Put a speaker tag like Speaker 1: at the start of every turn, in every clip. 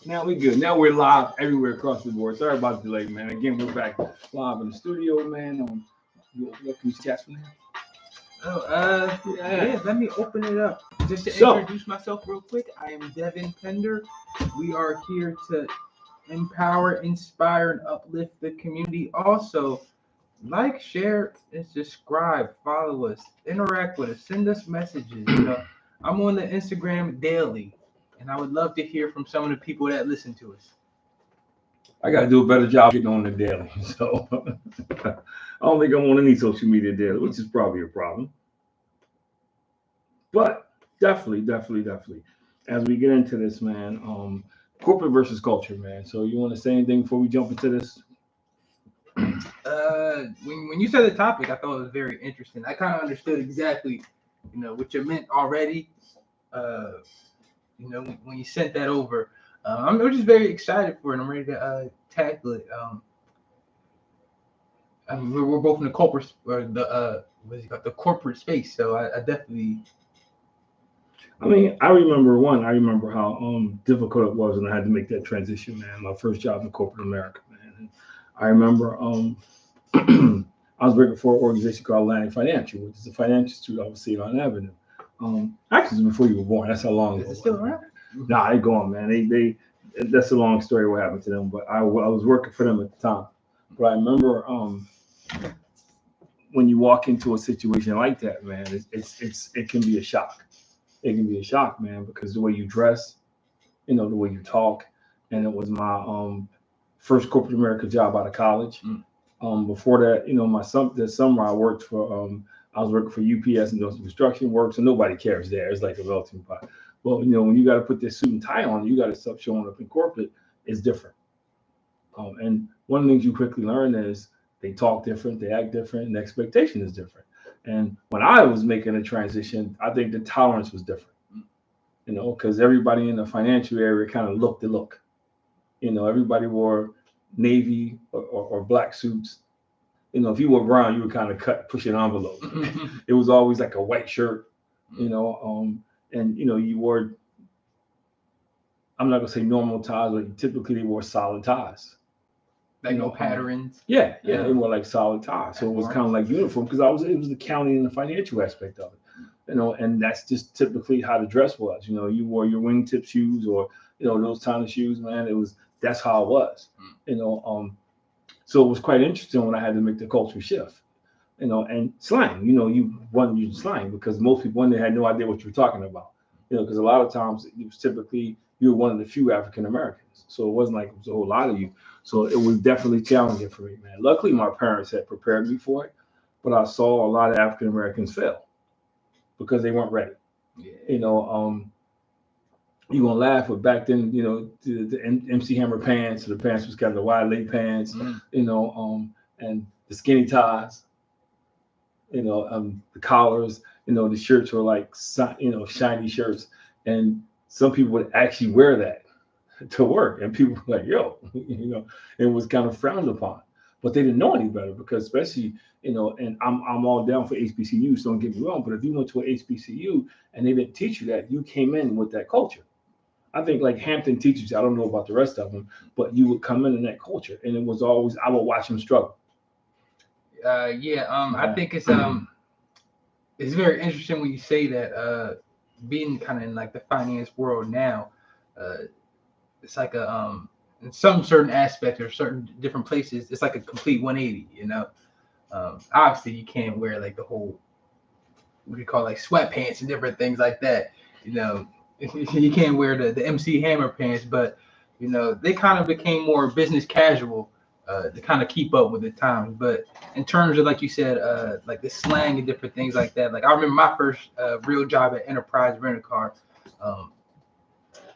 Speaker 1: Now we good. Now we're live everywhere across the board. Sorry about the delay, man. Again, we're back live in the studio, man. You open up these chats from there?
Speaker 2: Yeah. Let me open it up. Just to introduce myself real quick, I am Devin Pender. We are here to empower, inspire, and uplift the community. Also, like, share, and subscribe. Follow us, interact with us, send us messages. I'm on the Instagram daily, and I would love to hear from some of the people that listen to us.
Speaker 1: I got to do a better job getting on the daily. So I don't think I'm on any social media daily, which is probably a problem. But definitely. As we get into this, man, corporate versus culture, man. So you want to say anything before we jump into this?
Speaker 2: When you said the topic, I thought it was very interesting. I kind of understood exactly, what you meant already. When you sent that over, I'm just very excited for it. I'm ready to tackle it. We're both in the corporate or the corporate space, so I definitely.
Speaker 1: I remember how difficult it was when I had to make that transition, man. My first job in corporate America, man. And I remember I was working for an organization called Atlantic Financial, which is a financial institute obviously on Avenue. Actually, before you were born. That's how long ago.
Speaker 2: Is it still around?
Speaker 1: Nah, they gone, man. They that's a long story what happened to them. But I was working for them at the time. But I remember when you walk into a situation like that, man, it can be a shock. It can be a shock, man, because the way you dress, the way you talk, and it was my first corporate America job out of college. Before that, this summer I worked for I was working for UPS and doing some construction work, so nobody cares there. It's like a melting pot. Well, when you got to put this suit and tie on, you got to start showing up in corporate. It's different. And one of the things you quickly learn is they talk different, they act different, and the expectation is different. And when I was making a transition, I think the tolerance was different, because everybody in the financial area kind of looked the look. Everybody wore navy or black suits. If you were brown, you were kind of pushing envelope. It was always like a white shirt, and you wore, I'm not gonna say normal ties, but typically they wore solid ties.
Speaker 2: Like no patterns.
Speaker 1: Yeah, they were like solid ties. So it was kind of like uniform because it was the accounting and the financial aspect of it. And that's just typically how the dress was. You wore your wingtip shoes or those kind of shoes, man. That's how it was. So it was quite interesting when I had to make the culture shift. And slang, you wanted to use slang because most people they had no idea what you were talking about. Because a lot of times it was typically you were one of the few African Americans. So it wasn't like it was a whole lot of you. So it was definitely challenging for me, man. Luckily, my parents had prepared me for it, but I saw a lot of African Americans fail because they weren't ready.
Speaker 2: Yeah.
Speaker 1: You're gonna laugh, but back then, the MC Hammer pants, the pants was kind of the wide leg pants, and the skinny ties, the collars, the shirts were like, shiny shirts, and some people would actually wear that to work, and people were like, yo, it was kind of frowned upon, but they didn't know any better because especially, and I'm all down for HBCUs, don't get me wrong, but if you went to an HBCU and they didn't teach you that, you came in with that culture. I think like Hampton teaches you, I don't know about the rest of them, but you would come in that culture, and it was always, I would watch them struggle.
Speaker 2: I think it's very interesting when you say that, being kind of in like the finance world now, it's like in some certain aspects or certain different places, it's like a complete 180, obviously you can't wear like the whole, what do you call, like sweatpants and different things like that, you can't wear the MC Hammer pants, but they kind of became more business casual to kind of keep up with the times. But in terms of, like you said, like the slang and different things like that, like I remember my first real job at Enterprise Rent-A-Car.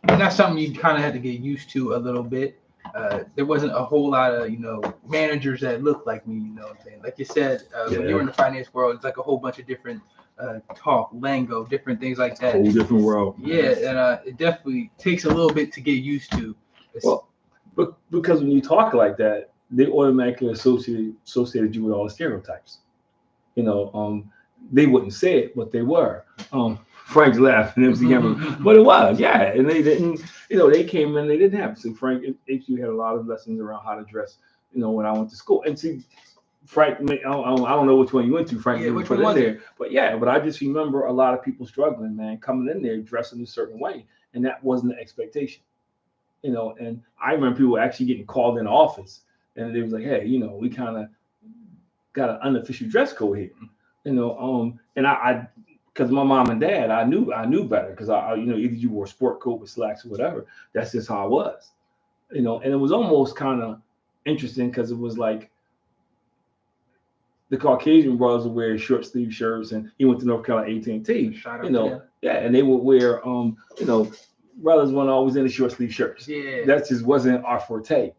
Speaker 2: That's something you kind of had to get used to a little bit. There wasn't a whole lot of managers that looked like me. What I'm saying? Like you said, when you're in the finance world, it's like a whole bunch of different talk, lingo, different things like that.
Speaker 1: Whole different world.
Speaker 2: Yeah, and it definitely takes a little bit to get used to.
Speaker 1: Well, but because when you talk like that, they automatically associated you with all the stereotypes. They wouldn't say it, but they were. Frank's laughing, MC Hammer, but it was, yeah. And they didn't, they came in, they didn't have. So Frank, HU had a lot of lessons around how to dress, when I went to school. And see, Frank, I don't know which one you went to, Frank,
Speaker 2: Yeah,
Speaker 1: you
Speaker 2: which
Speaker 1: put
Speaker 2: one
Speaker 1: in
Speaker 2: was
Speaker 1: there. But yeah, but I just remember a lot of people struggling, man, coming in there dressing a certain way. And that wasn't the expectation, and I remember people actually getting called in the office and they was like, hey, we kind of got an unofficial dress code here, and I because my mom and dad, I knew better because either you wore a sport coat with slacks or whatever. That's just how I was, and it was almost kind of interesting because it was like the Caucasian brothers would wear short sleeve shirts, and he went to North Carolina AT&T, yeah, and they would wear, brothers weren't always in the short sleeve shirts.
Speaker 2: Yeah,
Speaker 1: that just wasn't our forte.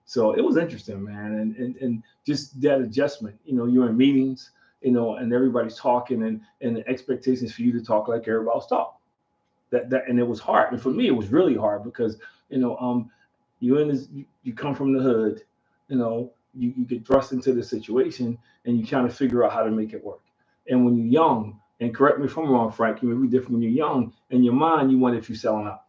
Speaker 1: So it was interesting, man, and just that adjustment. You're in meetings, and everybody's talking, and the expectations for you to talk like everybody else talk. That and it was hard, and for me it was really hard because you in this, you come from the hood, you get thrust into the situation, and you kind of figure out how to make it work. And when you're young, and correct me if I'm wrong, Frank, you may be different when you're young. In your mind, you wonder if you're selling out.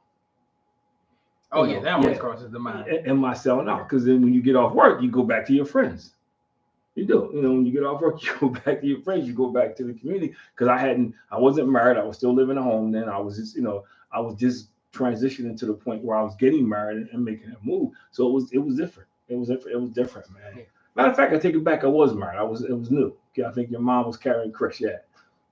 Speaker 2: Oh yeah, that always crosses the mind.
Speaker 1: Am I selling out? Because then when you get off work, you go back to your friends. You do. When you get off work, you go back to your friends. You go back to the community. Because I wasn't married. I was still living at home then. I was just transitioning to the point where I was getting married and making a move. So it was different. It was different, man. Yeah. Matter of fact, I take it back. I was married. It was new. I think your mom was carrying Chris. Yeah.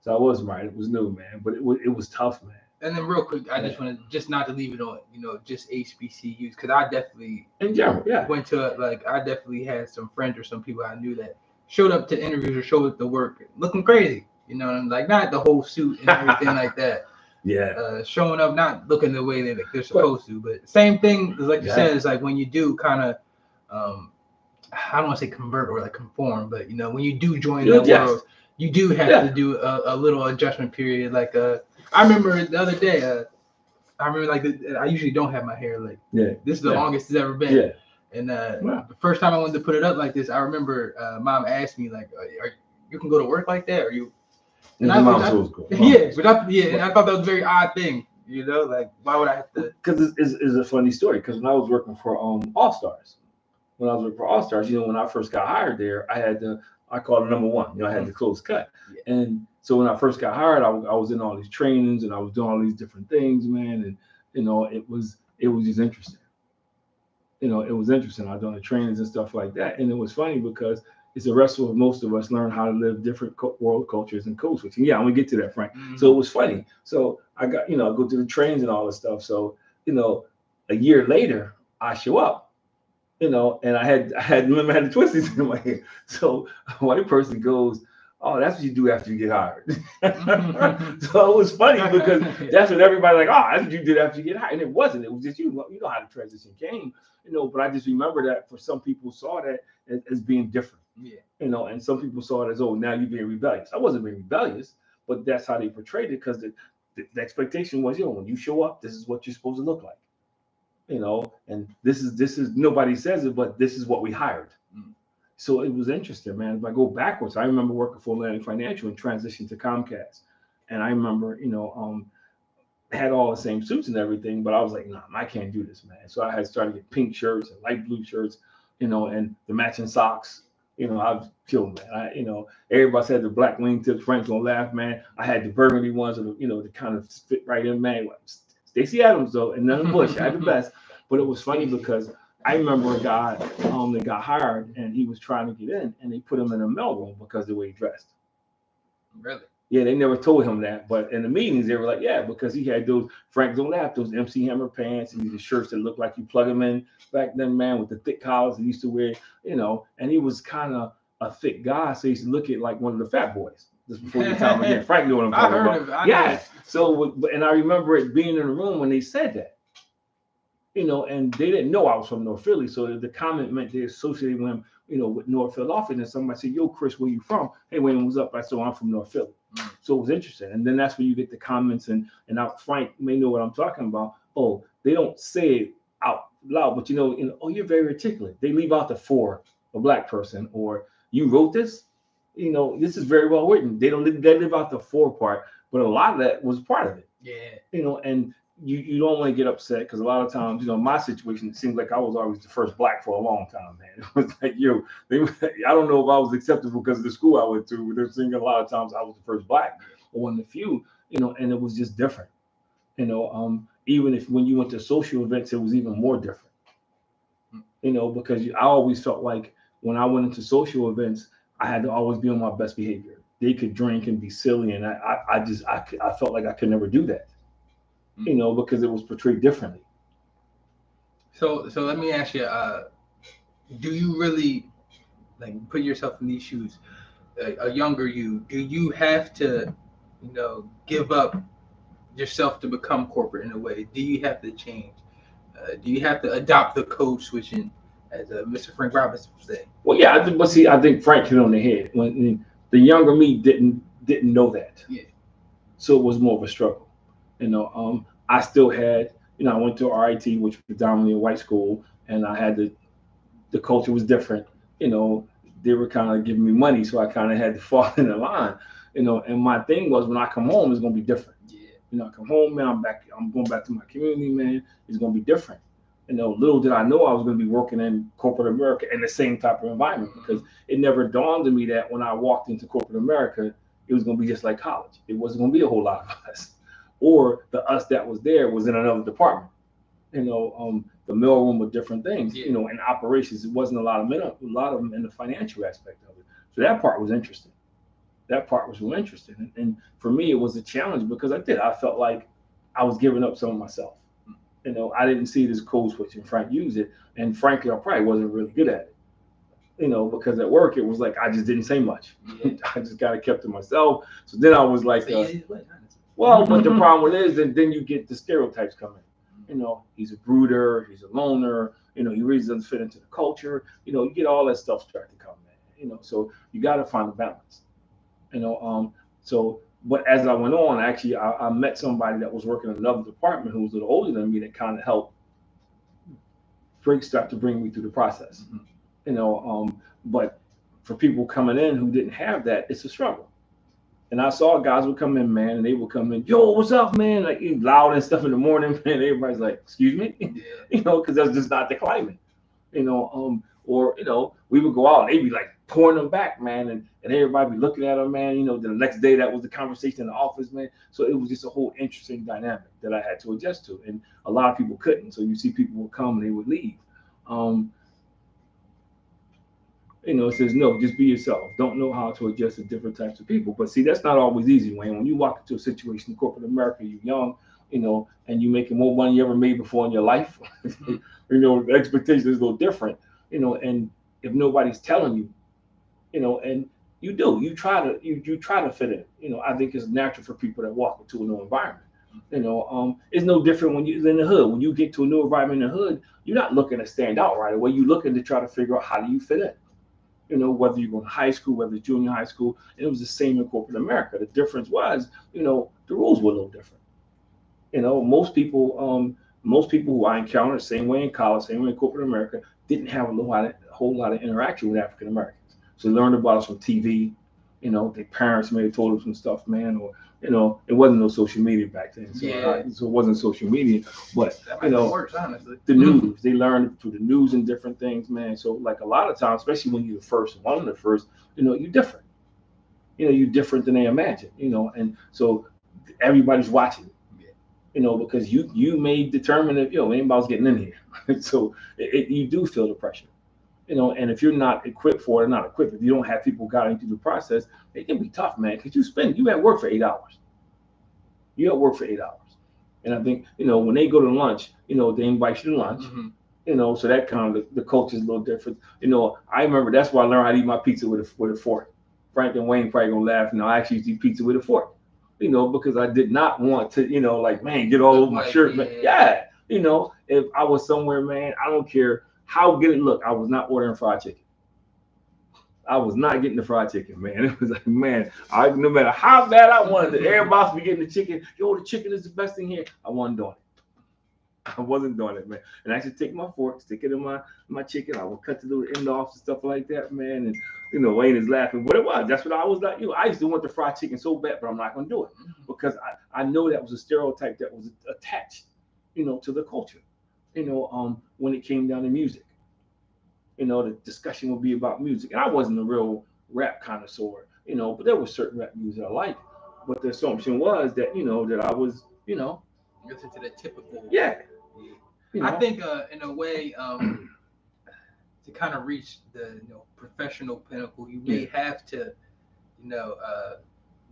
Speaker 1: So I was married. It was new, man. But it was tough, man.
Speaker 2: And then real quick, I just want to not to leave it on, just HBCUs, because I definitely
Speaker 1: in general, yeah,
Speaker 2: went to I definitely had some friends or some people I knew that showed up to interviews or showed up to work looking crazy, and like not the whole suit and everything like that.
Speaker 1: Yeah,
Speaker 2: showing up not looking the way they're supposed to, but same thing like you said, it's like when you do kind of, I don't want to say convert or like conform, but when you do join that world, you do have to do a little adjustment period. Like I remember the other day, I remember I usually don't have my hair like this is the longest it's ever been. Yeah. And the first time I wanted to put it up like this, I remember mom asked me like, you can go to work like that, or you? And I thought that was a very odd thing. Like why would I have to?
Speaker 1: Because it's a funny story. Because when I was working for All Stars, when I first got hired there, I called it number one. I had the close cut. Yeah. And so when I first got hired, I was in all these trainings and I was doing all these different things, man. And it was just interesting. It was interesting. I was doing the trainings and stuff like that. And it was funny because it's a wrestle of most of us learn how to live different world cultures and code switching. Yeah, I'm gonna get to that, Frank. Mm-hmm. So it was funny. So I got, I go through the trainings and all this stuff. So, a year later, I show up. And I had the twisties in my hair. So a white person goes, "Oh, that's what you do after you get hired." So it was funny because that's what everybody like, "Oh, that's what you did after you get hired." And it wasn't. It was just you know how the transition came. But I just remember that for some people saw that as being different. Yeah. And some people saw it as, "Oh, now you're being rebellious." I wasn't being rebellious, but that's how they portrayed it because the expectation was, when you show up, this is what you're supposed to look like. And this is nobody says it, but this is what we hired. So it was interesting, man. If I go backwards, I remember working for Atlantic Financial and transitioned to Comcast. And I remember, had all the same suits and everything, but I was like, nah, I can't do this, man. So I had started getting pink shirts and light blue shirts, and the matching socks. I was killed, man. Everybody said the black wingtips. Frank's gonna laugh, man. I had the burgundy ones, to kind of fit right in, man. Stacey Adams though, and none of Bush. I had the best, but it was funny because I remember a guy that got hired and he was trying to get in, and they put him in a mailroom because of the way he dressed.
Speaker 2: Really?
Speaker 1: Yeah, they never told him that, but in the meetings they were like, yeah, because he had those Frank don't laugh, those MC Hammer pants and these shirts that looked like you plug them in back then, man, with the thick collars he used to wear, and he was kind of a thick guy, so he used to look at like one of the fat boys. Just before your time again, Frank knew what I'm talking about. Yeah. So, and I remember it being in the room when they said that, and they didn't know I was from North Philly. So the comment meant they associated with him, with North Philadelphia. And somebody said, "Yo, Chris, where you from?" "Hey, Wayne, what's up?" I said, "I'm from North Philly." Mm-hmm. So it was interesting. And then that's where you get the comments, and now Frank may know what I'm talking about. Oh, they don't say it out loud, but oh, you're very articulate. They leave out the "for" a black person, or "you wrote this." This is very well written. They leave out the "for" part, but a lot of that was part of it.
Speaker 2: Yeah.
Speaker 1: And you don't want to get upset because a lot of times, my situation, it seems like I was always the first black for a long time, man. It was like, I don't know if I was acceptable because of the school I went to. They're saying a lot of times I was the first black or one of the few, and it was just different. Even if when you went to social events, it was even more different. Because I always felt like when I went into social events, I had to always be on my best behavior. They could drink and be silly, and I felt like I could never do that. Because it was portrayed differently.
Speaker 2: So let me ask you, do you really put yourself in these shoes? A younger you, do you have to, give up yourself to become corporate in a way? Do you have to change? Do you have to adopt the code switching, as Mr. Frank Robinson would say?
Speaker 1: Well, yeah, but see, I think Frank hit on the head. When the younger me didn't know that,
Speaker 2: Yeah.
Speaker 1: So it was more of a struggle. I still had, I went to RIT, which was predominantly a white school, and I had the culture was different. They were kind of giving me money, so I kind of had to fall in the line. And my thing was when I come home, it's gonna be different.
Speaker 2: Yeah.
Speaker 1: I come home, man, I'm going back to my community, man. It's gonna be different. Little did I know I was gonna be working in corporate America in the same type of environment because it never dawned on me that when I walked into corporate America, it was gonna be just like college. It wasn't gonna be a whole lot of us, or the us that was there was in another department. The mailroom with different things.
Speaker 2: Yeah.
Speaker 1: In operations, it wasn't a lot of them in the financial aspect of it. So that part was interesting. That part was real interesting, and for me, it was a challenge because I felt like I was giving up some of myself. I didn't see it as code switch, and Frank used it, and frankly, I probably wasn't really good at it. Because at work it was like I just didn't say much.
Speaker 2: Yeah.
Speaker 1: I just kind of kept to myself. So then I was like,
Speaker 2: So
Speaker 1: well, but the problem with it is that then you get the stereotypes coming. He's a brooder, he's a loner. He really doesn't fit into the culture. You get all that stuff start to come in. So you got to find a balance. So, but as I went on, actually, I met somebody that was working in another department who was a little older than me that kind of helped start to bring me through the process. But for people coming in who didn't have that, it's a struggle. And I saw guys would come in, man, and they would come in, yo, what's up, man? Like loud and stuff in the morning, man. Everybody's like, excuse me, because that's just not the climate. Or we would go out and they'd be like pouring them back, man, and everybody be looking at them, man. The next day that was the conversation in the office, man. So it was just a whole interesting dynamic that I had to adjust to, and a lot of people couldn't. So you see people would come and they would leave. It says no, just be yourself. Don't know how to adjust to different types of people. But see, that's not always easy, Wayne. When you walk into a situation in corporate America, you're young, and you're making more money you ever made before in your life. The expectation is a little different, and if nobody's telling you, and you try to fit in. I think it's natural for people that walk into a new environment. It's no different when you're in the hood. When you get to a new environment in the hood, you're not looking to stand out right away. You're looking to try to figure out how do you fit in. Whether you're going to high school, whether it's junior high school, and it was the same in corporate America. The difference was, the rules were a little different. Most people who I encountered, same way in college, same way in corporate America, didn't have a whole lot of interaction with African Americans. So they learned about us from TV. Their parents may have told them some stuff, man, or it wasn't no social media back then. So, so it wasn't social media, but
Speaker 2: works, honestly.
Speaker 1: The news, they learned through the news and different things, man. So like a lot of times, especially when you're the first, one of the first, you're different. You're different than they imagine. And so everybody's watching. Because you may determine if anybody's getting in here. So you do feel the pressure. And if you're not equipped for it, not equipped, if you don't have people guiding through the process, it can be tough, man, because you at work for 8 hours. You at work for 8 hours. And I think, when they go to lunch, they invite you to lunch, so that kind of, the culture is a little different. I remember that's why I learned how to eat my pizza with a fork. Frank and Wayne probably gonna laugh. I actually used to eat pizza with a fork, because I did not want to, get all over my shirt. Man. Yeah. If I was somewhere, man, I don't care how good it looked, I was not ordering fried chicken. I was not getting the fried chicken, man. It was like, man, no matter how bad I wanted it, everybody be getting the chicken. Yo, the chicken is the best thing here. I wasn't doing it. I wasn't doing it, man. And I should take my fork, stick it in my chicken. I would cut the little end off and stuff like that, man. And Wayne is laughing, but it was. That's what I was like. I used to want the fried chicken so bad, but I'm not going to do it because I know that was a stereotype that was attached, to the culture. When it came down to music, the discussion would be about music, and I wasn't a real rap connoisseur, but there was certain rap music I liked. But the assumption was that that I was,
Speaker 2: Listen to the typical.
Speaker 1: yeah.
Speaker 2: I think in a way, to kind of reach the professional pinnacle, you may have to,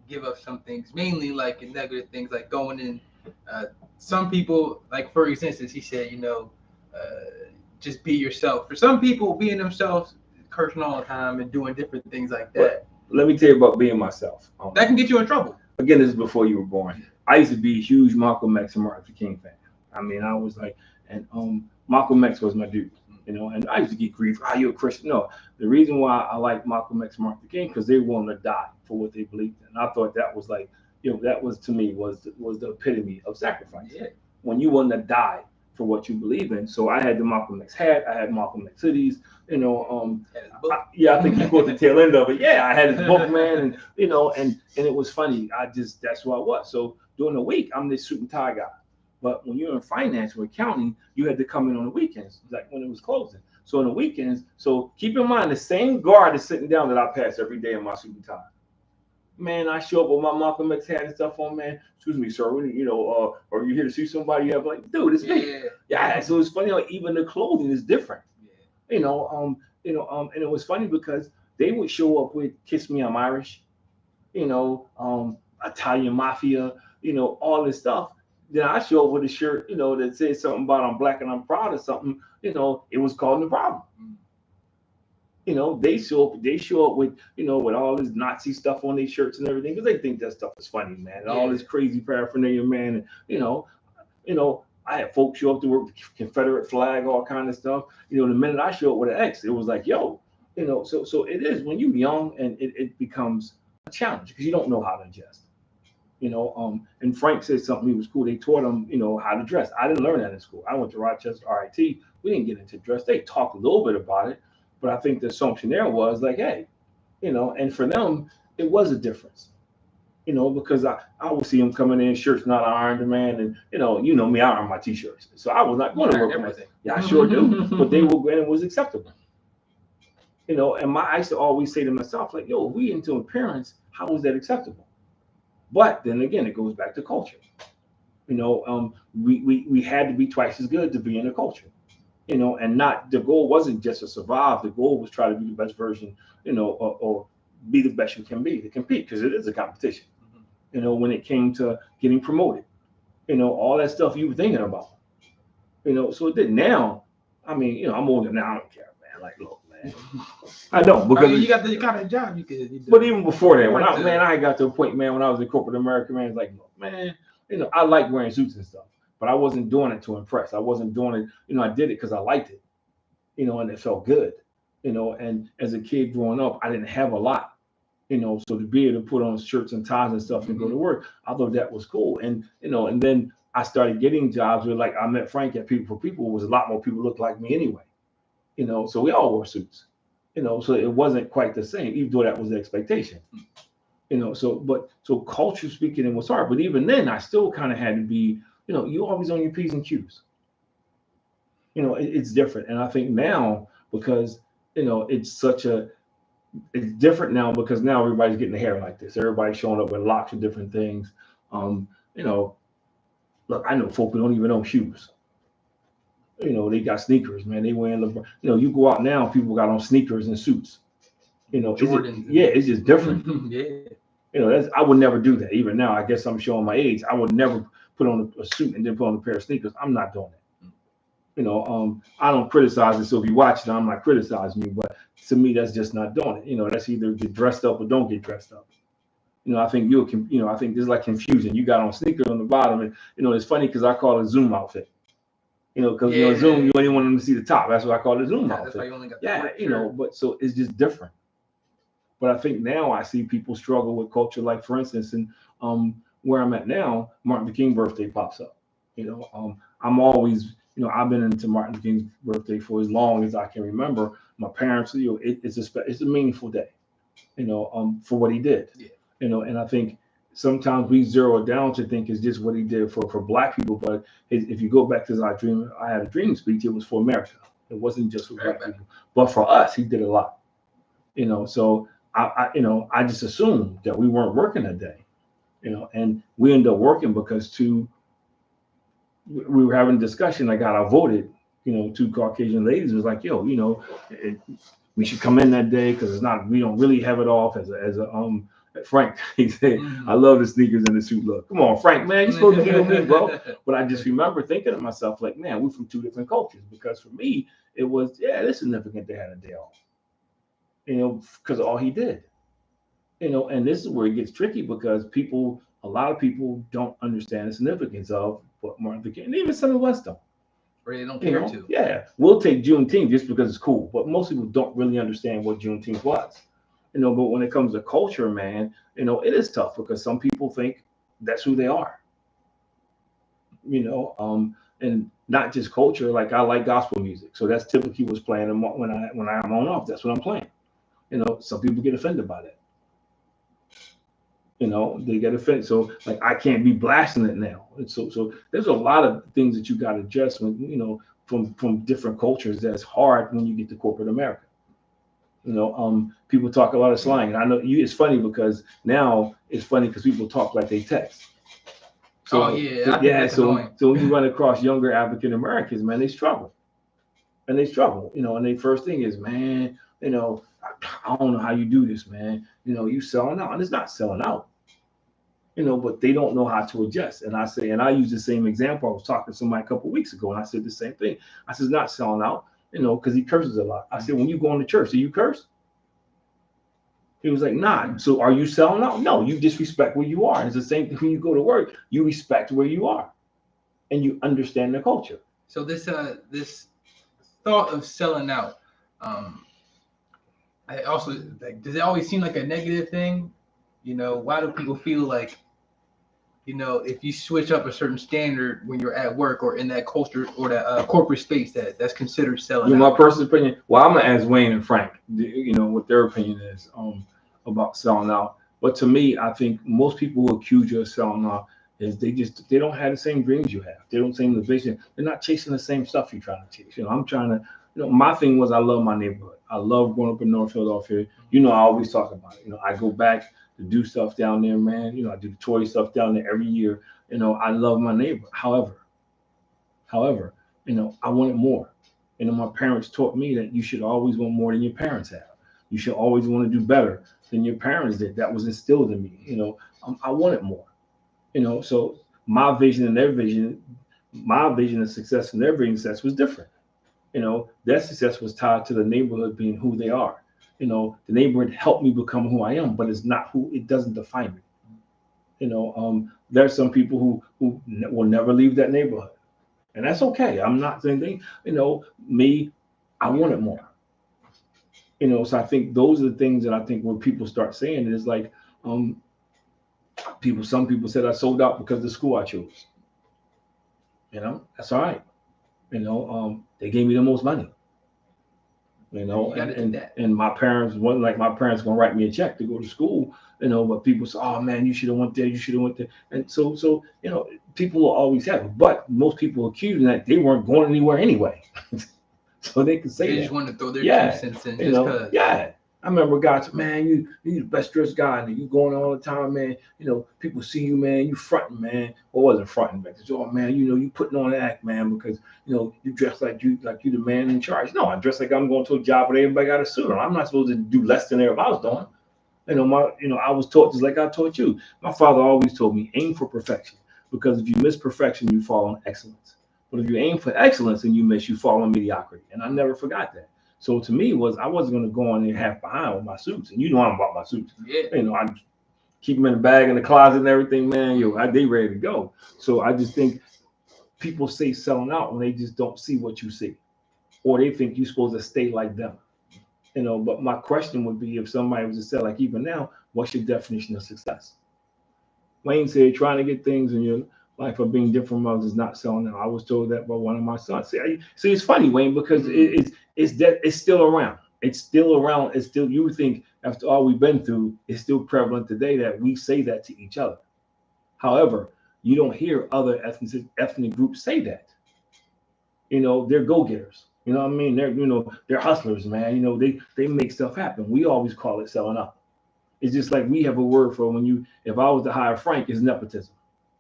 Speaker 2: give up some things, mainly like negative things, like going in. Some people, like for instance, he said, just be yourself. For some people, being themselves, cursing all the time and doing different things like that.
Speaker 1: But let me tell you about being myself.
Speaker 2: That can get you in trouble.
Speaker 1: Again, this is before you were born. I used to be a huge Malcolm X and Martin Luther King fan. I mean, I was like, and Malcolm X was my dude. And I used to get grief. You're a Christian? No, the reason why I like Malcolm X and Martin Luther King because they willing to die for what they believed in. And I thought that was like, that was to me was the epitome of sacrifice.
Speaker 2: Yeah.
Speaker 1: When you willing to die for what you believe in. So I had the Malcolm X hat. I had Malcolm X hoodies. I think you caught the tail end of it. Yeah, I had his book, man, and and it was funny. That's who I was. So during the week, I'm this suit and tie guy. But when you're in finance or accounting, you had to come in on the weekends, like when it was closing. So on the weekends, keep in mind the same guard is sitting down that I pass every day in my suit and tie. Man, I show up with my Malcolm X hat and stuff on, man. Excuse me, sir. Or you here to see somebody? You have like, dude, it's me. Yeah. So it's funny, like even the clothing is different. Yeah. And it was funny because they would show up with "Kiss Me, I'm Irish," Italian Mafia, all this stuff. Then I show up with a shirt, that says something about I'm black and I'm proud or something. It was called The Problem. They show up with, with all this Nazi stuff on their shirts and everything because they think that stuff is funny, man. And all this crazy paraphernalia, man. And, I had folks show up to work with the Confederate flag, all kind of stuff. The minute I show up with an X, it was like, yo, so it is when you're young and it becomes a challenge because you don't know how to adjust. And Frank said something he was cool. They taught him, how to dress. I didn't learn that in school. I went to Rochester RIT. We didn't get into dress. They talked a little bit about it, but I think the assumption there was like, hey, and for them, it was a difference, because I would see them coming in shirts not ironed, man, and me, I iron my t-shirts, so I was not going to work with everything. Yeah, I sure do, but they were, and it was acceptable, and I used to always say to myself, like, yo, if we into appearance, how is that acceptable? But then again, it goes back to culture. We had to be twice as good to be in a culture, and not the goal wasn't just to survive. The goal was try to be the best version, or be the best you can be to compete because it is a competition. When it came to getting promoted, all that stuff you were thinking about, so it did. Now, I mean, I'm older now. I don't care, man. Like, look, man, I don't because
Speaker 2: you got the kind of job you could.
Speaker 1: But even before that, I got to a point, man, when I was in corporate America, man, it's like, look, man, I like wearing suits and stuff, but I wasn't doing it to impress. I wasn't doing it, I did it because I liked it, and it felt good, and as a kid growing up, I didn't have a lot, so to be able to put on shirts and ties and stuff and go to work, I thought that was cool. And, and then I started getting jobs where, like, I met Frank at People for People, was a lot more people looked like me anyway, so we all wore suits. So it wasn't quite the same, even though that was the expectation. So culture speaking, it was hard. But even then, I still kind of had to be, you always on your P's and Q's. It's different. And I think now, because, it's different now because now everybody's getting the hair like this. Everybody's showing up with locks and different things. Look, I know folk who don't even own shoes. They got sneakers, man. They wearing LeBron. You go out now, people got on sneakers and suits.
Speaker 2: Jordans.
Speaker 1: It's just different.
Speaker 2: Yeah.
Speaker 1: I would never do that. Even now, I guess I'm showing my age. I would never put on a suit and then put on a pair of sneakers. I'm not doing that. I don't criticize it. So if you watch it, I'm not criticizing you. But to me, that's just not doing it. That's either get dressed up or don't get dressed up. I think I think there's like confusion. You got on sneakers on the bottom, and it's funny because I call it a Zoom outfit. Because Zoom, you only want them to see the top. That's what I call it, Zoom outfit.
Speaker 2: That's why you only got the
Speaker 1: but so it's just different. But I think now I see people struggle with culture. Like for instance, and where I'm at now, Martin Luther King birthday pops up. I'm always You know, I've been into Martin Luther King's birthday for as long as I can remember. My parents, you know, it's a meaningful day, you know, for what he did,
Speaker 2: Yeah.
Speaker 1: you know, and I think sometimes we zero it down to think it's just what he did for black people, but if you go back to I had a dream speech, it was for America. It wasn't just for black
Speaker 2: Everybody.
Speaker 1: people, but for us, he did a lot, you know. So you know, I just assumed that we weren't working that day, you know, and we ended up working because we were having a discussion. I got outvoted. You know, two Caucasian ladies was like, "Yo, you know, we should come in that day because it's not. We don't really have it off as a Frank." He said, "I love the sneakers and the suit look. Come on, Frank, man, you supposed to be with me, bro." But I just remember thinking to myself, like, man, we're from two different cultures. Because for me, it was, yeah, it's significant they had a day off. You know, because all he did. You know, and this is where it gets tricky because a lot of people don't understand the significance of what Martin Luther King, and even some of us don't.
Speaker 2: Or they don't
Speaker 1: You
Speaker 2: care
Speaker 1: know,
Speaker 2: to.
Speaker 1: yeah, we'll take Juneteenth just because it's cool, but most people don't really understand what Juneteenth was. You know, but when it comes to culture, man, you know, it is tough because some people think that's who they are. You know, and not just culture. Like I like gospel music, so that's typically what's playing when I'm on off. That's what I'm playing. You know, some people get offended by that. You know, they get offended. So like I can't be blasting it now. And so there's a lot of things that you got to adjust when, you know, from different cultures. That's hard when you get to corporate America. You know, people talk a lot of slang, and I know you. It's funny because now it's funny because people talk like they text.
Speaker 2: Oh
Speaker 1: So
Speaker 2: yeah, I think
Speaker 1: yeah,
Speaker 2: that's annoying.
Speaker 1: so when you run across younger African Americans, man, they struggle, and they struggle. You know, and their first thing is, man, you know, I don't know how you do this, man. You know, you selling out, and it's not selling out. You know, but they don't know how to adjust. And I say, and I use the same example. I was talking to somebody a couple of weeks ago, and I said the same thing. I said, not selling out, you know, because he curses a lot. I said, when you go into church, do you curse? He was like, nah. So are you selling out? No, you disrespect where you are. And it's the same thing when you go to work. You respect where you are, and you understand the culture.
Speaker 2: So this thought of selling out, I also like. Does it always seem like a negative thing? You know, why do people feel like, you know, if you switch up a certain standard when you're at work or in that culture or that corporate space, that's considered selling
Speaker 1: You know,
Speaker 2: out?
Speaker 1: my personal opinion. Well, I'm gonna ask Wayne and Frank. You know what their opinion is about selling out. But to me, I think most people who accuse you of selling out is they don't have the same dreams you have. They don't same the vision. They're not chasing the same stuff you're trying to chase. You know, I'm trying to. You know, my thing was I love my neighborhood. I love growing up in North Philadelphia. You know, I always talk about it. You know, I go back to do stuff down there, man. You know, I do the toy stuff down there every year. You know, I love my neighborhood. However, you know, I wanted more. You know, my parents taught me that you should always want more than your parents have. You should always want to do better than your parents did. That was instilled in me. You know, I wanted more. You know, so my vision of success and their vision of success was different. You know, their success was tied to the neighborhood being who they are. You know, the neighborhood helped me become who I am, but it's not who. It doesn't define me. You know, there's some people who will never leave that neighborhood, and that's okay. I'm not saying anything. You know, me, I wanted more. You know, so I think those are the things that I think when people start saying it is like, um, some people said I sold out because of the school I chose. You know, that's all right. You know, they gave me the most money. You
Speaker 2: And
Speaker 1: know,
Speaker 2: you got to do that.
Speaker 1: and my parents wasn't like my parents gonna write me a check to go to school. You know, but people say, oh man, you should have went there. You should have went there. And so you know, people will always have it. But most people accuse that they weren't going anywhere anyway. So they can say
Speaker 2: They
Speaker 1: that.
Speaker 2: just want to throw their
Speaker 1: Yeah,
Speaker 2: 2 cents in
Speaker 1: you
Speaker 2: just
Speaker 1: know,
Speaker 2: because.
Speaker 1: yeah. I remember guys, man, you the best dressed guy, and you going all the time, man. You know, people see you, man. You fronting, man. Or wasn't fronting, but oh man, you know, you putting on an act, man, because you know you dress like you the man in charge. No, I dress like I'm going to a job where everybody got a suit on. I'm not supposed to do less than everybody else doing. I was taught just like I taught you. My father always told me, aim for perfection, because if you miss perfection, you fall on excellence. But if you aim for excellence and you miss, you fall on mediocrity. And I never forgot that. So to me was I wasn't going to go on there half behind with my suits. And you know I'm about my suits.
Speaker 2: Yeah.
Speaker 1: You know, I keep them in the bag in the closet and everything, man. They ready to go. So I just think people say selling out when they just don't see what you see, or they think you're supposed to stay like them. You know, but my question would be if somebody was to say, like even now, what's your definition of success? Wayne said trying to get things in your Life of being different from others is not selling out. I was told that by one of my sons. See, it's funny, Wayne, because it's still around. It's still around. It's still, you would think after all we've been through, it's still prevalent today that we say that to each other. However, you don't hear other ethnic groups say that. They're go-getters. You know what I mean? They're hustlers, man. They make stuff happen. We always call it selling out. It's just like we have a word for if I was to hire Frank, it's nepotism.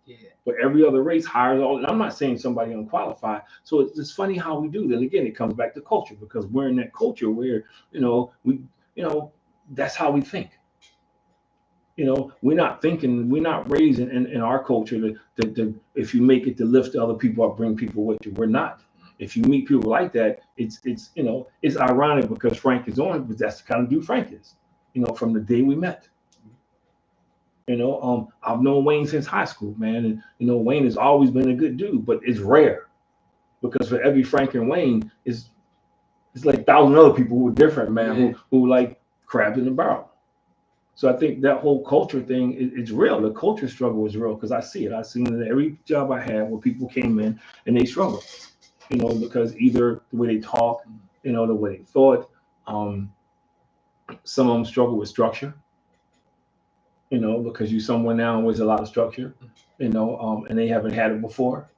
Speaker 2: Yeah.
Speaker 1: But every other race hires all. And I'm not saying somebody unqualified. So it's just funny how we do. Then again, it comes back to culture, because we're in that culture where that's how we think. We're not raised in our culture to if you make it to lift other people up, bring people with you. We're not. If you meet people like that, it's ironic because Frank is on, but that's the kind of dude Frank is. From the day we met. I've known Wayne since high school, man, and Wayne has always been a good dude, but it's rare because for every Frank and Wayne, it's like 1,000 other people who are different, man, who like crabs in the barrel. So I think that whole culture thing is real. The culture struggle is real because I see it. I've seen it at every job I had where people came in and they struggle, because either the way they talk, the way they thought. Some of them struggle with structure. Because you're somewhere now where there's a lot of structure, and they haven't had it before.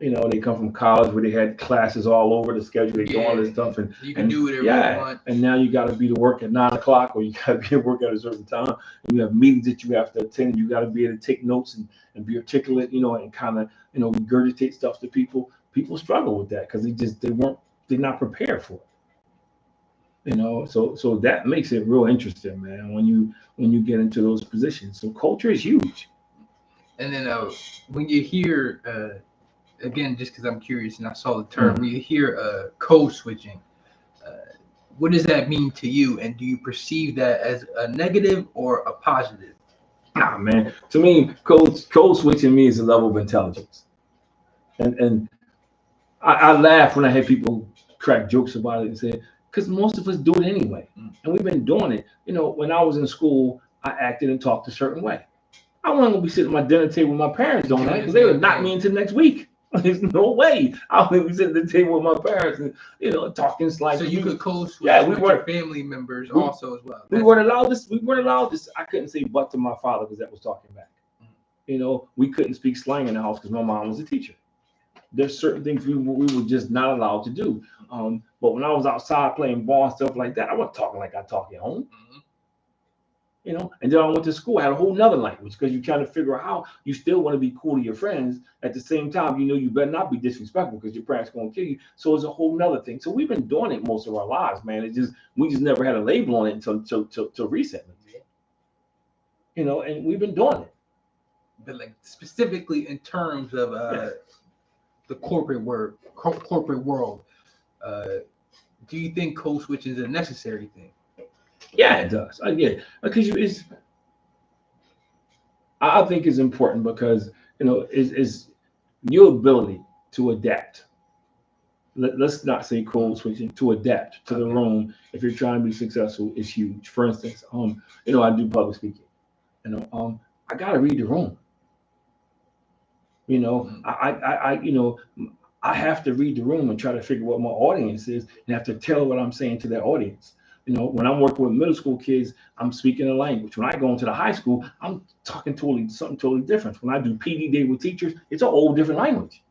Speaker 1: They come from college where they had classes all over the schedule, they do all this stuff, and
Speaker 2: you can do whatever you want.
Speaker 1: And now you got to be to work at 9 o'clock, or you got to be at work at a certain time. And you have meetings that you have to attend. You got to be able to take notes and be articulate, and kind of regurgitate stuff to people. People struggle with that because they're not prepared for it. So that makes it real interesting, man, when you get into those positions. So culture is huge.
Speaker 2: And then when you hear again, just because I'm curious and I saw the term, when you hear code switching, what does that mean to you, and do you perceive that as a negative or a positive?
Speaker 1: Nah, man, to me, code switching me is a level of intelligence, and I laugh when I hear people crack jokes about it and say, because most of us do it anyway. And we've been doing it. When I was in school, I acted and talked a certain way. I wasn't going to be sitting at my dinner table with my parents doing that because they would knock me into next week. There's no way I would be sitting at the table with my parents and, talking like.
Speaker 2: So you could code switch with your family members also as well.
Speaker 1: We weren't allowed this. We weren't allowed this. I couldn't say but to my father because that was talking back. We couldn't speak slang in the house because my mom was a teacher. There's certain things we were just not allowed to do. But when I was outside playing ball and stuff like that, I wasn't talking like I talk at home. And then I went to school, I had a whole nother language because you're trying to figure out how you still want to be cool to your friends. At the same time, you better not be disrespectful because your parents going to kill you. So it's a whole nother thing. So we've been doing it most of our lives, man. We just never had a label on it until recently. And we've been doing it.
Speaker 2: But like specifically in terms of the corporate world, do you think code switching is a necessary thing?
Speaker 1: Yeah, it does. Because I think it's important because is your ability to adapt. Let's not say code switching, to adapt to the room if you're trying to be successful is huge. For instance, I do public speaking. I gotta read the room. I have to read the room and try to figure what my audience is and have to tell what I'm saying to that audience. When I'm working with middle school kids, I'm speaking a language. When I go into the high school, I'm talking something totally different. When I do PD day with teachers, it's a whole different language.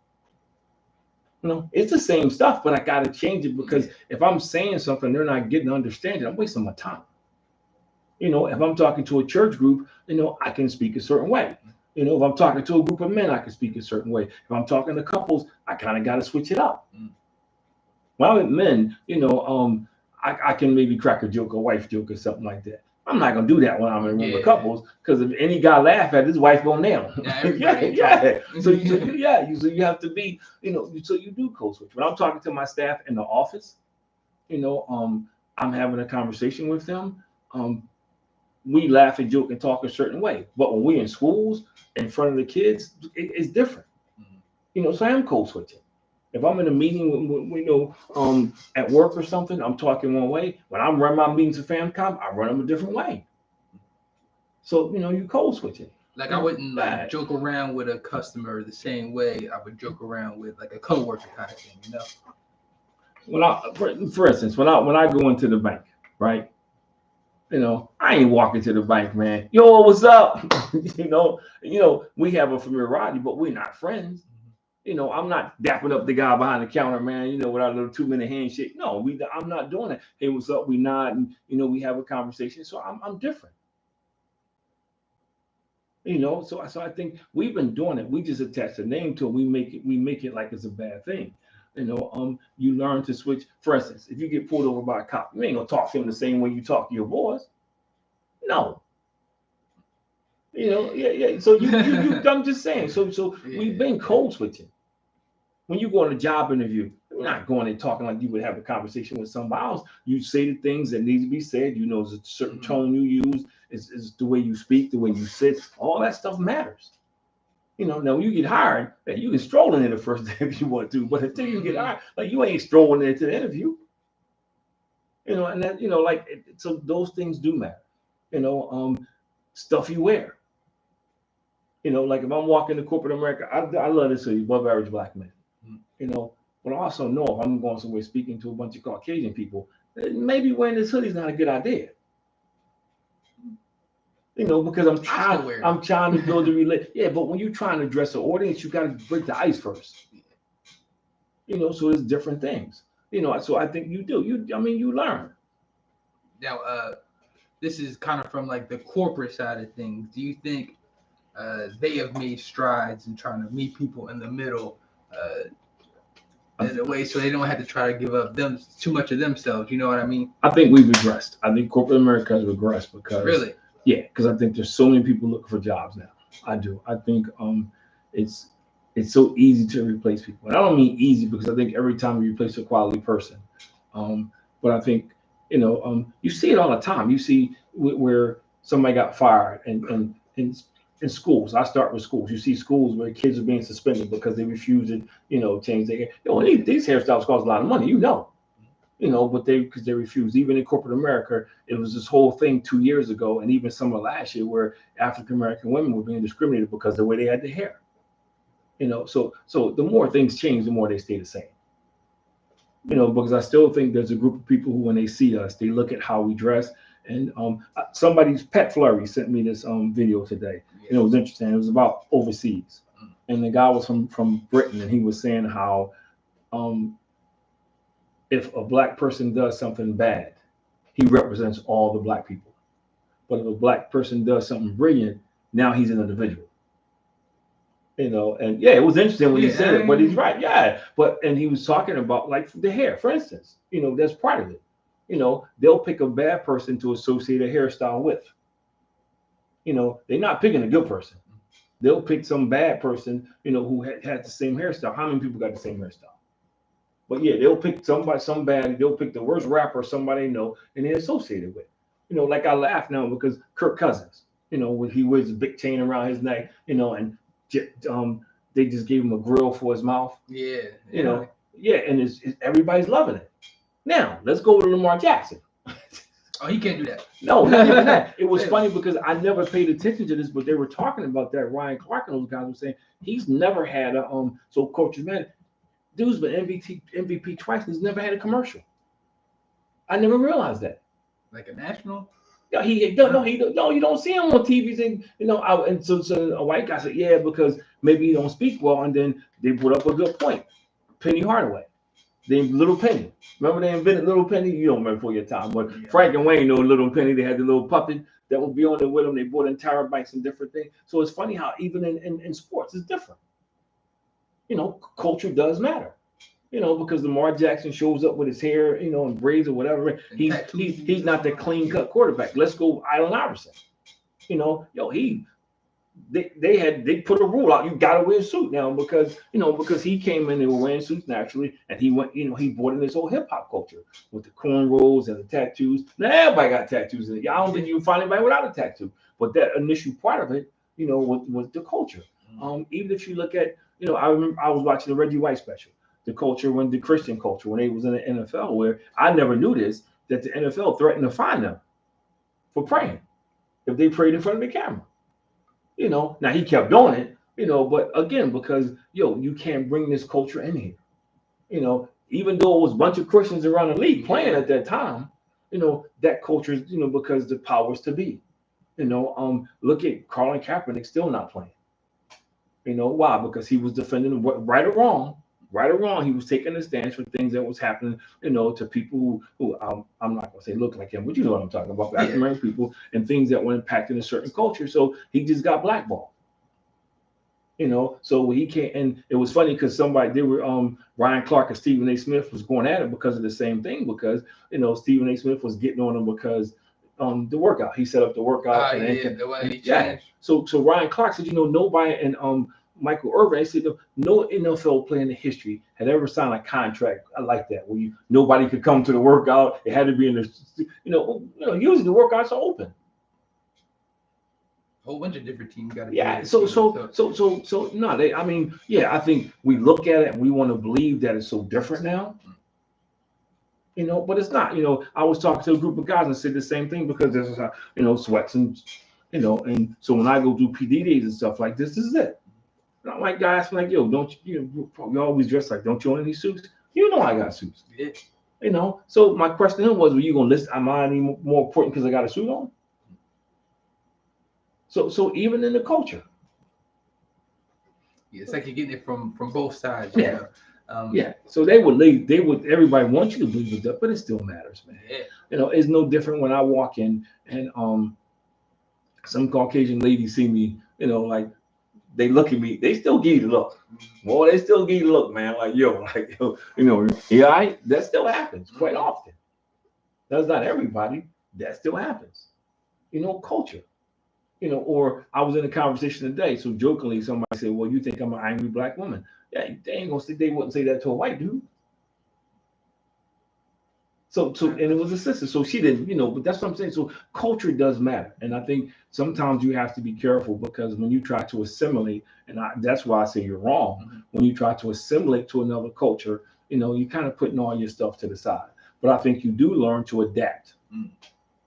Speaker 1: It's the same stuff, but I got to change it because if I'm saying something they're not getting to understand it, I'm wasting my time. If I'm talking to a church group, I can speak a certain way. If I'm talking to a group of men, I can speak a certain way. If I'm talking to couples, I kind of got to switch it up. When I'm with men, I can maybe crack a joke, a wife joke or something like that. I'm not going to do that when I'm in a room with couples because if any guy laugh at his wife going nail him. Yeah. So you have to be, so you do code switch. When I'm talking to my staff in the office, I'm having a conversation with them. We laugh and joke and talk a certain way. But when we're in schools, in front of the kids, it's different. So I am code switching. If I'm in a meeting, at work or something, I'm talking one way. When I'm running my meetings at FamCom, I run them a different way. So, you code switching.
Speaker 2: Like I wouldn't like joke around with a customer the same way I would joke around with like a coworker kind of thing, you know.
Speaker 1: For instance, when I go into the bank, right? I ain't walking to the bank, man. Yo, what's up? We have a familiarity, but we're not friends. I'm not dapping up the guy behind the counter, man. With our little 2-minute handshake. No, I'm not doing that. Hey, what's up? We nod, and we have a conversation. So I'm different. So I think we've been doing it. We just attach a name to it. We make it like it's a bad thing. You learn to switch. For instance, if you get pulled over by a cop, you ain't gonna talk to him the same way you talk to your boys. No. Yeah. So I'm just saying. So we've been code switching. When you go on a job interview, you're not going and talking like you would have a conversation with somebody else. You say the things that need to be said. There's a certain tone you use. It's the way you speak, the way you sit. All that stuff matters. Now when you get hired, you can stroll in there the first day if you want to, but until you get hired, like you ain't strolling into the interview. And that so those things do matter. Stuff you wear. Like if I'm walking to corporate America, I love to see above average black men. But I also know if I'm going somewhere speaking to a bunch of Caucasian people, maybe wearing this hoodie is not a good idea. Because I'm trying to build a relate. Yeah, but when you're trying to address an audience, you got to break the ice first. So there's different things. So I think you do. You learn.
Speaker 2: Now, this is kind of from like the corporate side of things. Do you think they have made strides in trying to meet people in the middle in a way so they don't have to try to give up too much of themselves? You know what I mean?
Speaker 1: I think we've regressed. I think corporate America has regressed because
Speaker 2: really,
Speaker 1: yeah, because I think there's so many people looking for jobs now. I do. I think it's so easy to replace people, and I don't mean easy because I think every time you replace a quality person, but I think you see it all the time. You see where somebody got fired, and in schools. I start with schools. You see schools where kids are being suspended because they refuse to, change their hair. These hairstyles cost a lot of money, but because they refuse. Even in corporate America, it was this whole thing 2 years ago, and even summer last year, where African American women were being discriminated because of the way they had their hair. So the more things change, the more they stay the same. Because I still think there's a group of people who, when they see us, they look at how we dress. And somebody's Pet Flurry sent me this video today. It was interesting. It was about overseas, and the guy was from Britain, and he was saying how if a black person does something bad, he represents all the black people. But if a black person does something brilliant, now he's an individual. And yeah, it was interesting when he said it, but he's right. Yeah, and he was talking about like the hair, for instance. That's part of it. They'll pick a bad person to associate a hairstyle with. They're not picking a good person. They'll pick some bad person, who had the same hairstyle. How many people got the same hairstyle? But yeah, they'll pick somebody, they'll pick the worst rapper somebody they know and they associate it with. Like I laugh now because Kirk Cousins, when he wears a big chain around his neck, and they just gave him a grill for his mouth.
Speaker 2: Yeah.
Speaker 1: Yeah, and it's everybody's loving it. Now, let's go to Lamar Jackson.
Speaker 2: Oh, he can't do that.
Speaker 1: No, not even that. It was funny because I never paid attention to this, but they were talking about that. Ryan Clark and those guys were saying he's never had a so Coach Man, dude's been MVP twice and he's never had a commercial. I never realized that.
Speaker 2: Like a national?
Speaker 1: No, you don't see him on TVs, and so a white guy said, yeah, because maybe he don't speak well, and then they put up a good point. Penny Hardaway. Little Penny. Remember they invented Little Penny? You don't remember for your time, but yeah. Frank and Wayne know Little Penny. They had the little puppet that would be on there with them. They bought in terabytes and different things. So it's funny how even in sports it's different. Culture does matter. Because Lamar Jackson shows up with his hair, and braids or whatever. He's not the clean cut quarterback. Let's go Allen Iverson. They put a rule out. You got to wear a suit now because he came in, they were wearing suits naturally, and he went, he brought in this whole hip hop culture with the cornrows and the tattoos. Now everybody got tattoos in it. I don't think you can find anybody without a tattoo. But that initial part of it, was the culture. Even if you look at, I remember I was watching the Reggie White special, the culture when the Christian culture when they was in the NFL, where I never knew this, that the NFL threatened to fine them for praying if they prayed in front of the camera. You know, now he kept doing it, you know, but again, because you can't bring this culture in here. You know, even though it was a bunch of Christians around the league playing at that time, that culture is, because the powers to be. Look at Colin Kaepernick still not playing. Why? Because he was defending right or wrong, right or wrong. He was taking a stance for things that was happening, to people who I'm not gonna say look like him, but you know what I'm talking about, African American people and things that were impacting a certain culture. So he just got blackballed. So he can't. And it was funny because they were Ryan Clark and Stephen A. Smith was going at it because of the same thing, because Stephen A. Smith was getting on him because the workout. He set up the workout
Speaker 2: the way he
Speaker 1: yeah.
Speaker 2: changed.
Speaker 1: So Ryan Clark said, nobody, and Michael Irvin, they said no NFL player in the history had ever signed a contract like that where nobody could come to the workout. It had to be in the usually the workouts are open.
Speaker 2: Whole bunch of different teams got to
Speaker 1: so no, I think we look at it and we want to believe that it's so different now, but it's not. I was talking to a group of guys and said the same thing, because this is how, sweats and and so when I go do PD days and stuff like this is it. And I'm like, guys, I'm like, yo, don't you always dress like, don't you own any suits? I got suits.
Speaker 2: Yeah.
Speaker 1: So my question to him was, were you gonna list, am I any more important because I got a suit on? So even in the culture.
Speaker 2: Yeah, it's like you're getting it from both sides.
Speaker 1: Yeah. So everybody wants you to believe that, but it still matters, man.
Speaker 2: Yeah.
Speaker 1: It's no different when I walk in and some Caucasian ladies see me, like they look at me, they still give you the look. Boy, they still give you the look, man. Like, that still happens quite often. That's not everybody. That still happens. Culture. Or I was in a conversation today, so jokingly somebody said, "Well, you think I'm an angry black woman?" Yeah, they wouldn't say that to a white dude. So and it was a sister, so she didn't, but that's what I'm saying. So culture does matter, and I think sometimes you have to be careful, because when you try to assimilate, and that's why I say you're wrong.
Speaker 2: Mm-hmm.
Speaker 1: When you try to assimilate to another culture, you're kind of putting all your stuff to the side. But I think you do learn to adapt.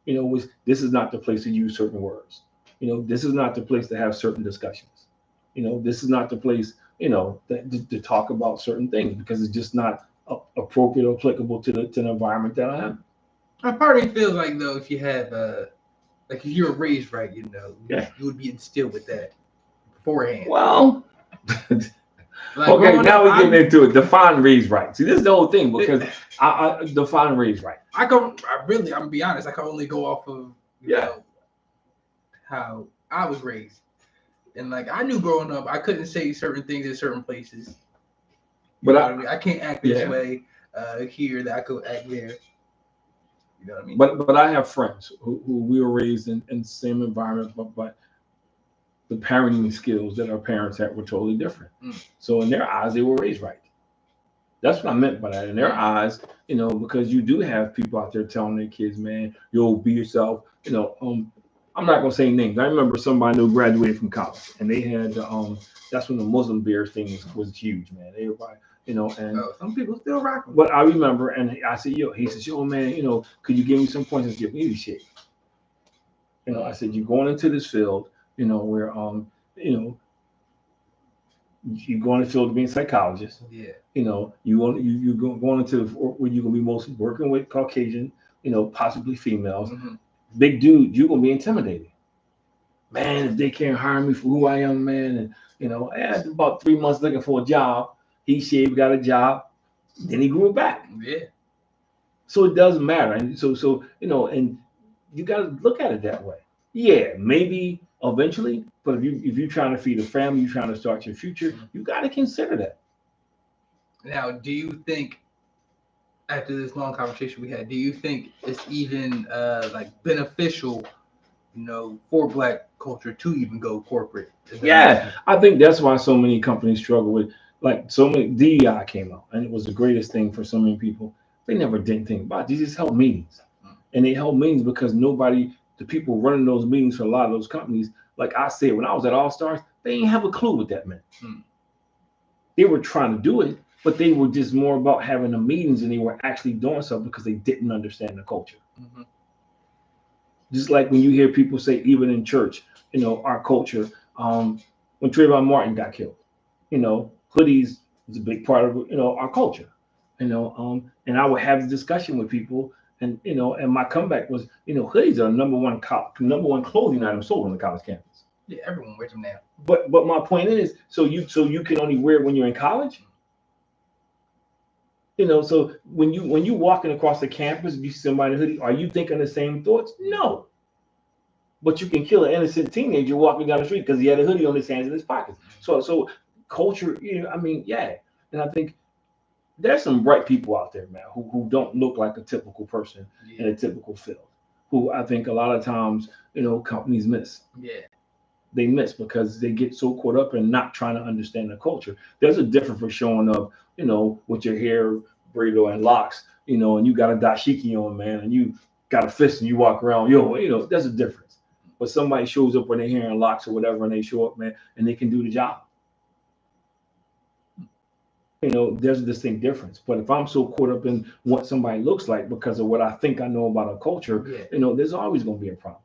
Speaker 1: This is not the place to use certain words. This is not the place to have certain discussions. This is not the place, to talk about certain things, because it's just not appropriate or applicable to the environment that I am.
Speaker 2: Part of me feels like, though, if you have like if you were raised right, you would be instilled with that beforehand.
Speaker 1: Well, okay, now we're getting into it. Define raised right. See, this is the whole thing, because I define raised right.
Speaker 2: I'm gonna be honest. I can only go off of how I was raised, and like I knew growing up, I couldn't say certain things in certain places. But I can't act this way here that I could act there. You know what I mean?
Speaker 1: But I have friends who we were raised in the same environment, but the parenting skills that our parents had were totally different. So in their eyes, they were raised right. That's what I meant by that. In their eyes, because you do have people out there telling their kids, man, you'll be yourself. I'm not gonna say names. I remember somebody who graduated from college, and they had that's when the Muslim bear thing was huge, man. Everybody, and
Speaker 2: some people still rock.
Speaker 1: But I remember, and I said, he says, man, could you give me some points and give me the shit? I said, you're going into this field, where you're going to field to be a psychologist.
Speaker 2: Yeah.
Speaker 1: You're going into where you're gonna be mostly working with Caucasian, possibly females.
Speaker 2: Mm-hmm.
Speaker 1: Big dude, you're gonna be intimidated. Man, if they can't hire me for who I am, man, and after about 3 months looking for a job, he shaved, got a job, then he grew it back.
Speaker 2: Yeah.
Speaker 1: So it doesn't matter, and so and you got to look at it that way. Yeah, maybe eventually, but if you're trying to feed a family, you're trying to start your future, you got to consider that.
Speaker 2: Now, do you think, after this long conversation we had, do you think it's even like beneficial, for black culture to even go corporate?
Speaker 1: Yeah, I think that's why so many companies struggle with, like, so many DEI came out, and it was the greatest thing for so many people. They never did think about it. They just held meetings, and they held meetings because the people running those meetings for a lot of those companies, like I said, when I was at All Stars, they didn't have a clue what that meant. They were trying to do it, but they were just more about having the meetings, and they were actually doing something because they didn't understand the culture. Just like when you hear people say, even in church, our culture, When Trayvon Martin got killed, hoodies is a big part of our culture, and I would have the discussion with people, and my comeback was, hoodies are number one clothing item sold on the college campus.
Speaker 2: Yeah, everyone wears them now.
Speaker 1: But my point is, so you can only wear it when you're in college. So when you walking across the campus, if you see somebody in a hoodie, are you thinking the same thoughts? No. But you can kill an innocent teenager walking down the street because he had a hoodie on his hands and his pockets. So culture, yeah. And I think there's some bright people out there, man, who don't look like a typical person in a typical field, who I think a lot of times, companies miss.
Speaker 2: Yeah.
Speaker 1: They miss because they get so caught up in not trying to understand the culture. There's a difference for showing up, with your hair braided and locks, and you got a dashiki on, man, and you got a fist and you walk around, there's a difference. But somebody shows up with their hair and locks or whatever, and they show up, man, and they can do the job. There's a distinct difference. But if I'm so caught up in what somebody looks like because of what I think I know about a culture, there's always going to be a problem.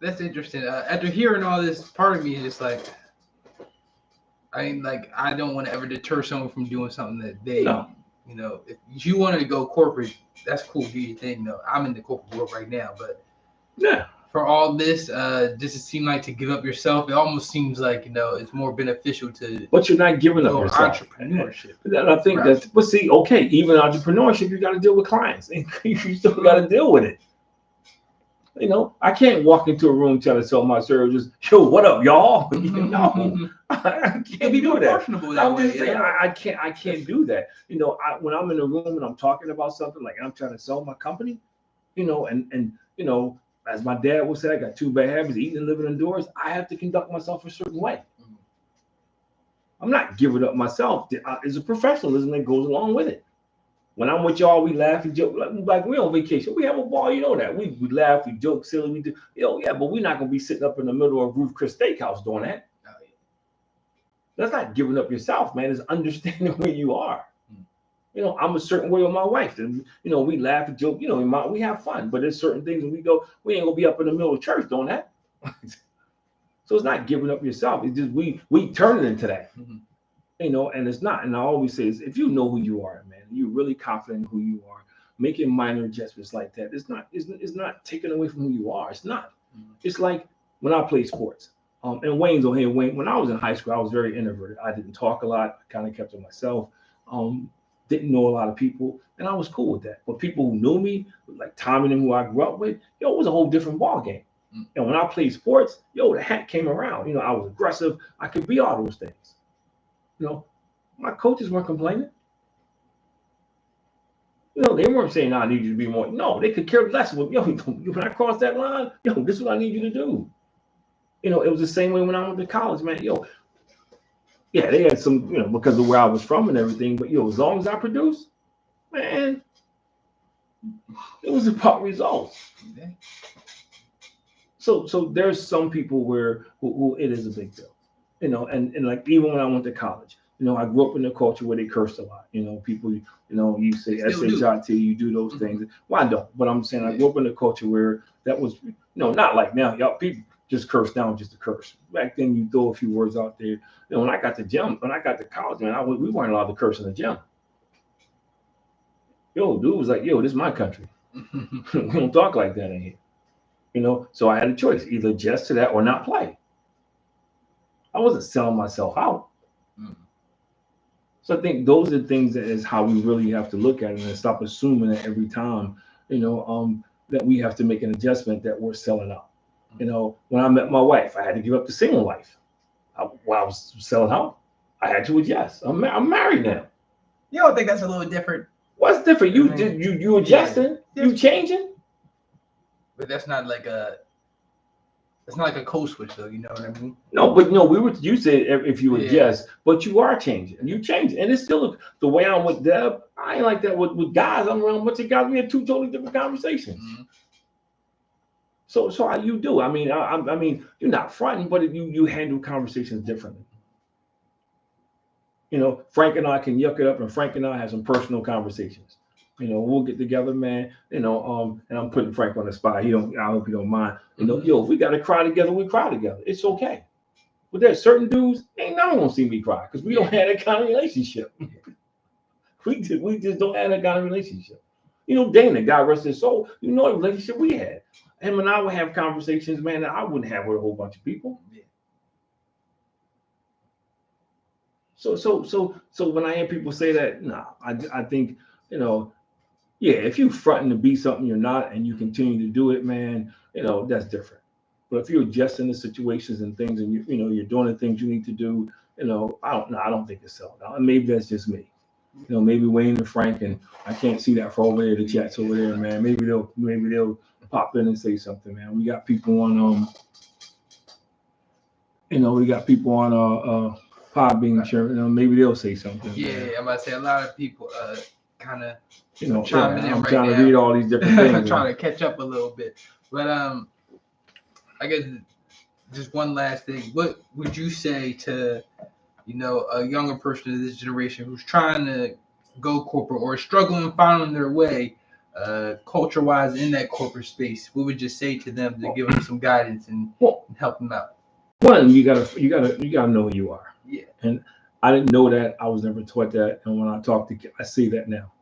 Speaker 2: That's interesting. After hearing all this, part of me is just like, I don't want to ever deter someone from doing something that they, if you wanted to go corporate, that's cool, do your thing. No, I'm in the corporate world right now, but for all this, does it seem like to give up yourself? It almost seems like, it's more beneficial to.
Speaker 1: But you're not giving up yourself.
Speaker 2: Entrepreneurship.
Speaker 1: I think that's, but see, okay, even entrepreneurship, you got to deal with clients, and you still got to deal with it. I can't walk into a room trying to sell my services. Yo, what up, y'all? No, I can't do that. I'm just saying, I can't do that. When I'm in a room and I'm talking about something, like I'm trying to sell my company, and as my dad would say, I got two bad habits: eating and living indoors. I have to conduct myself a certain way. I'm not giving up myself. There's a professionalism that goes along with it. When I'm with y'all, we laugh and joke. Like we're on vacation. We have a ball, that. We laugh, we joke, silly, we do. But we're not going to be sitting up in the middle of Ruth Chris Steakhouse doing that. That's not giving up yourself, man. It's understanding where you are. I'm a certain way with my wife. And, we laugh and joke. We have fun. But there's certain things when we go, we ain't going to be up in the middle of church doing that. So it's not giving up yourself. It's just we turn it into that. And it's not. And I always say, if you know who you are, man, you're really confident in who you are, making minor adjustments like that, it's not taken away from who you are. It's not. It's like when I play sports. And Wayne's on here. Wayne, when I was in high school, I was very introverted. I didn't talk a lot. I kind of kept to myself. Didn't know a lot of people, and I was cool with that. But people who knew me, like Tommy and who I grew up with, it was a whole different ball game. And when I played sports, the hat came around. I was aggressive. I could be all those things. My coaches weren't complaining. They weren't saying, I need you to be more. No, they could care less. When I cross that line, this is what I need you to do. It was the same way when I went to college, man. Yeah, they had some, because of where I was from and everything. But, as long as I produced, man, it was about results. So there's some people who it is a big deal. And like even when I went to college, I grew up in a culture where they cursed a lot. People, you say SHIT, you do those things. Well, I don't, but I'm saying I grew up in a culture where that was, not like now. Y'all people just curse down just to curse. Back then, you throw a few words out there. When I got to college, man, we weren't allowed to curse in the gym. Dude was like, this is my country. We don't talk like that in here. So I had a choice, either adjust to that or not play. I wasn't selling myself out. So I think those are things that is how we really have to look at it and stop assuming that every time, that we have to make an adjustment that we're selling out. When I met my wife, I had to give up the single life. While I was selling out, I had to adjust. I'm married now.
Speaker 2: You don't think that's a little different?
Speaker 1: What's different? You adjusting? You changing?
Speaker 2: But that's not like a. It's not like a code switch, though. You know what I mean?
Speaker 1: No, but you said if you adjust, but you are changing. You change, and it's still the way I'm with Deb. I ain't like that with guys. I'm around a bunch of guys. We had two totally different conversations. So how you do? I mean, you're not fronting, but you handle conversations differently. Frank and I can yuck it up, and Frank and I have some personal conversations. We'll get together, man. And I'm putting Frank on the spot. I hope you don't mind. Yo, if we gotta cry together, we cry together. It's okay. But there's certain dudes ain't never gonna see me cry because we don't have that kind of relationship. we just don't have that kind of relationship. Dana, God rest his soul. The relationship we had. Him and I would have conversations, man, that I wouldn't have with a whole bunch of people. So when I hear people say that, I think, if you fronting to be something you're not and you continue to do it, man, that's different. But if you're adjusting the situations and things and you're doing the things you need to do, I don't think it's so. Maybe that's just me. Maybe Wayne and Frank, and I can't see that for over there, the chats over there, man. Maybe they'll pop in and say something, man. We got people on Aabm shirt. Maybe they'll say something.
Speaker 2: Yeah,
Speaker 1: man.
Speaker 2: I'm about to say a lot of people kind of
Speaker 1: chiming in
Speaker 2: I'm
Speaker 1: right trying
Speaker 2: now.
Speaker 1: To read all these different things.
Speaker 2: Trying to catch up a little bit. But I guess just one last thing. What would you say to a younger person of this generation who's trying to go corporate or struggling finding their way culture-wise in that corporate space? What would you say to them to give them some guidance and help them out?
Speaker 1: One, you gotta know who you are.
Speaker 2: Yeah.
Speaker 1: And I didn't know that. I was never taught that. And when I talk to kids, I see that now.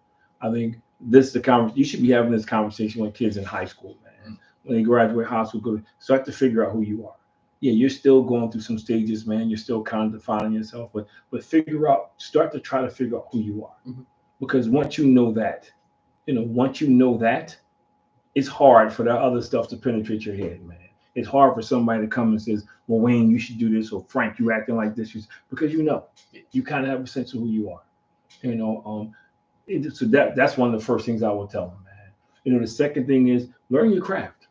Speaker 1: I think you should be having this conversation with kids in high school, man. When they graduate high school, start to figure out who you are. Yeah, you're still going through some stages, man. You're still kind of defining yourself, but start to try to figure out who you are. Mm-hmm. Because once you know that, it's hard for that other stuff to penetrate your head, man. It's hard for somebody to come and says, well, Wayne, you should do this, or Frank, you acting like this, because you kind of have a sense of who you are. So that's one of the first things I would tell them, man. The second thing is learn your craft.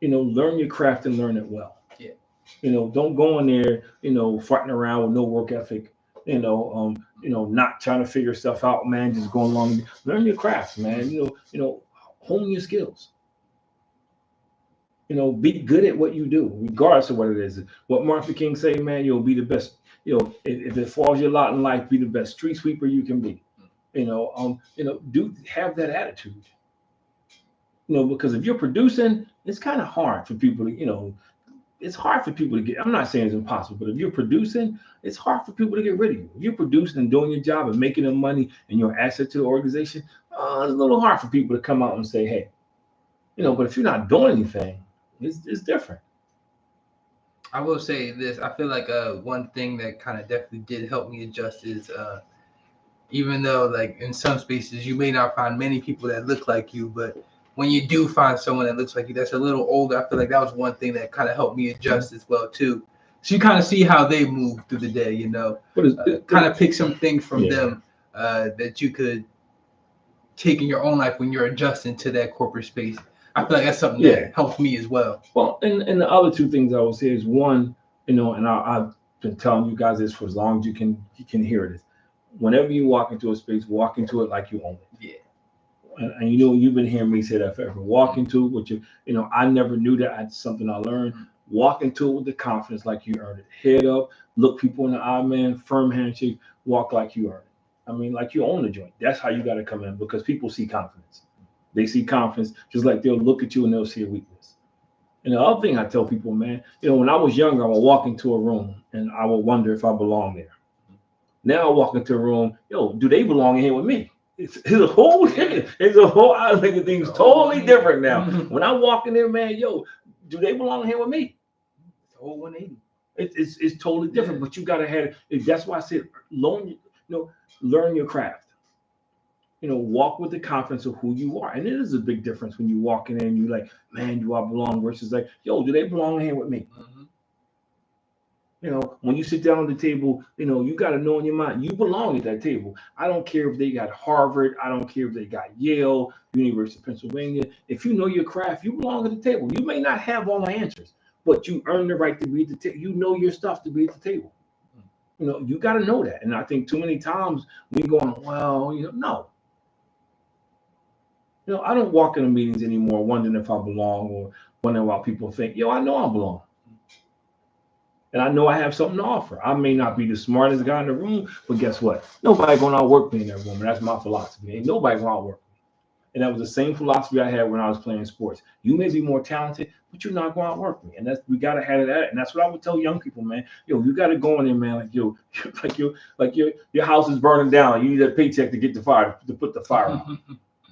Speaker 1: Learn your craft and learn it well.
Speaker 2: Yeah.
Speaker 1: Don't go in there, farting around with no work ethic. Not trying to figure stuff out, man. Just going along. Learn your craft, man. Hone your skills. Be good at what you do, regardless of what it is. What Martin Luther King say, man, you'll be the best. If it falls your lot in life, be the best street sweeper you can be. Have that attitude. Because if you're producing, it's kind of hard for people to, it's hard for people to get. I'm not saying it's impossible, but if you're producing, it's hard for people to get rid of you. If you're producing and doing your job and making them money and you're an asset to the organization, it's a little hard for people to come out and say, hey, but if you're not doing anything, it's different.
Speaker 2: I will say this. I feel like one thing that kind of definitely did help me adjust is even though like in some spaces you may not find many people that look like you, but when you do find someone that looks like you that's a little older, I feel like that was one thing that kind of helped me adjust as well too. So you kind of see how they move through the day, kind of pick some things from them that you could take in your own life when you're adjusting to that corporate space. I feel like that's something that helps me as well.
Speaker 1: Well, and the other two things I would say is one, and I've been telling you guys this for as long as you can hear it. Is whenever you walk into a space, walk into it like you own it.
Speaker 2: Yeah.
Speaker 1: And you've been hearing me say that forever. Walk into it with I never knew that. It's something I learned. Walk into it with the confidence like you earned it. Head up, look people in the eye, man, firm handshake, walk like you earned it. I mean, like you own the joint. That's how you got to come in because people see confidence. They see confidence just like they'll look at you and they'll see a weakness. And the other thing I tell people, man, when I was younger, I would walk into a room and I would wonder if I belong there. Now I walk into a room, do they belong in here with me? It's a whole I think the thing's totally different now. When I walk in there, man, do they belong here with me?
Speaker 2: It's a whole 180.
Speaker 1: It's totally different, but you gotta have it. That's why I said learn your craft. Walk with the confidence of who you are. And it is a big difference when you walk in there and you're like, man, do I belong versus like, do they belong here with me? Mm-hmm. When you sit down at the table, you got to know in your mind, you belong at that table. I don't care if they got Harvard. I don't care if they got Yale, University of Pennsylvania. If you know your craft, you belong at the table. You may not have all the answers, but you earn the right to be at the table. You know your stuff to be at the table. You got to know that. And I think too many times we going, well, no. I don't walk into meetings anymore wondering if I belong or wondering why people think, I know I belong. And I know I have something to offer. I may not be the smartest guy in the room, but guess what? Nobody going to outwork me in that room. And that's my philosophy. Ain't nobody going to outwork me. And that was the same philosophy I had when I was playing sports. You may be more talented, but you're not going to work me. And that's we gotta have it at it. And that's what I would tell young people, man. Yo, you gotta go in there, man, like yo, like your house is burning down. You need a paycheck to get the fire to put the fire out.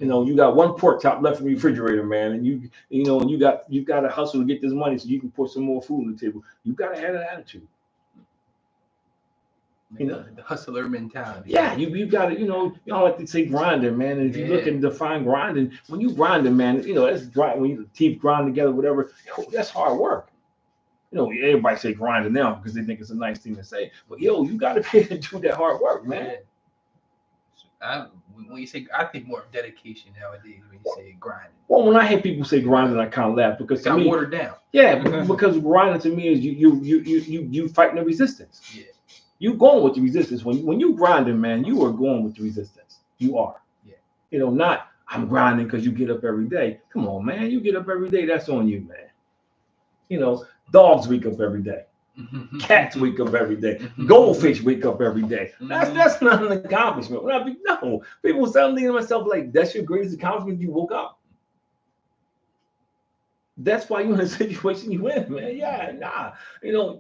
Speaker 1: You got one pork chop left in the refrigerator, man, and and you got to hustle to get this money so you can put some more food on the table. You got to have that attitude.
Speaker 2: The hustler mentality.
Speaker 1: Yeah, you got to, I like to say grinding, man. And if you look and define grinding, when you grinding, man, that's grind. When you teeth grind together, whatever, that's hard work. Everybody say grinding now because they think it's a nice thing to say, but you got to be able to do that hard work, man.
Speaker 2: When you say, I think more of dedication nowadays when you say grinding.
Speaker 1: Well, when I hear people say grinding, I kind of laugh because
Speaker 2: to me, watered down.
Speaker 1: Yeah, because grinding to me is you fighting the resistance.
Speaker 2: Yeah.
Speaker 1: You going with the resistance. When you grinding, man, you are going with the resistance. You are. Yeah. Not I'm grinding because you get up every day. Come on, man. You get up every day. That's on you, man. Dogs wake up every day. Cats wake up every day. Goldfish wake up every day. That's not an accomplishment. No. People start thinking to myself like, that's your greatest accomplishment. You woke up. That's why you're in the situation you in, man. Yeah, nah.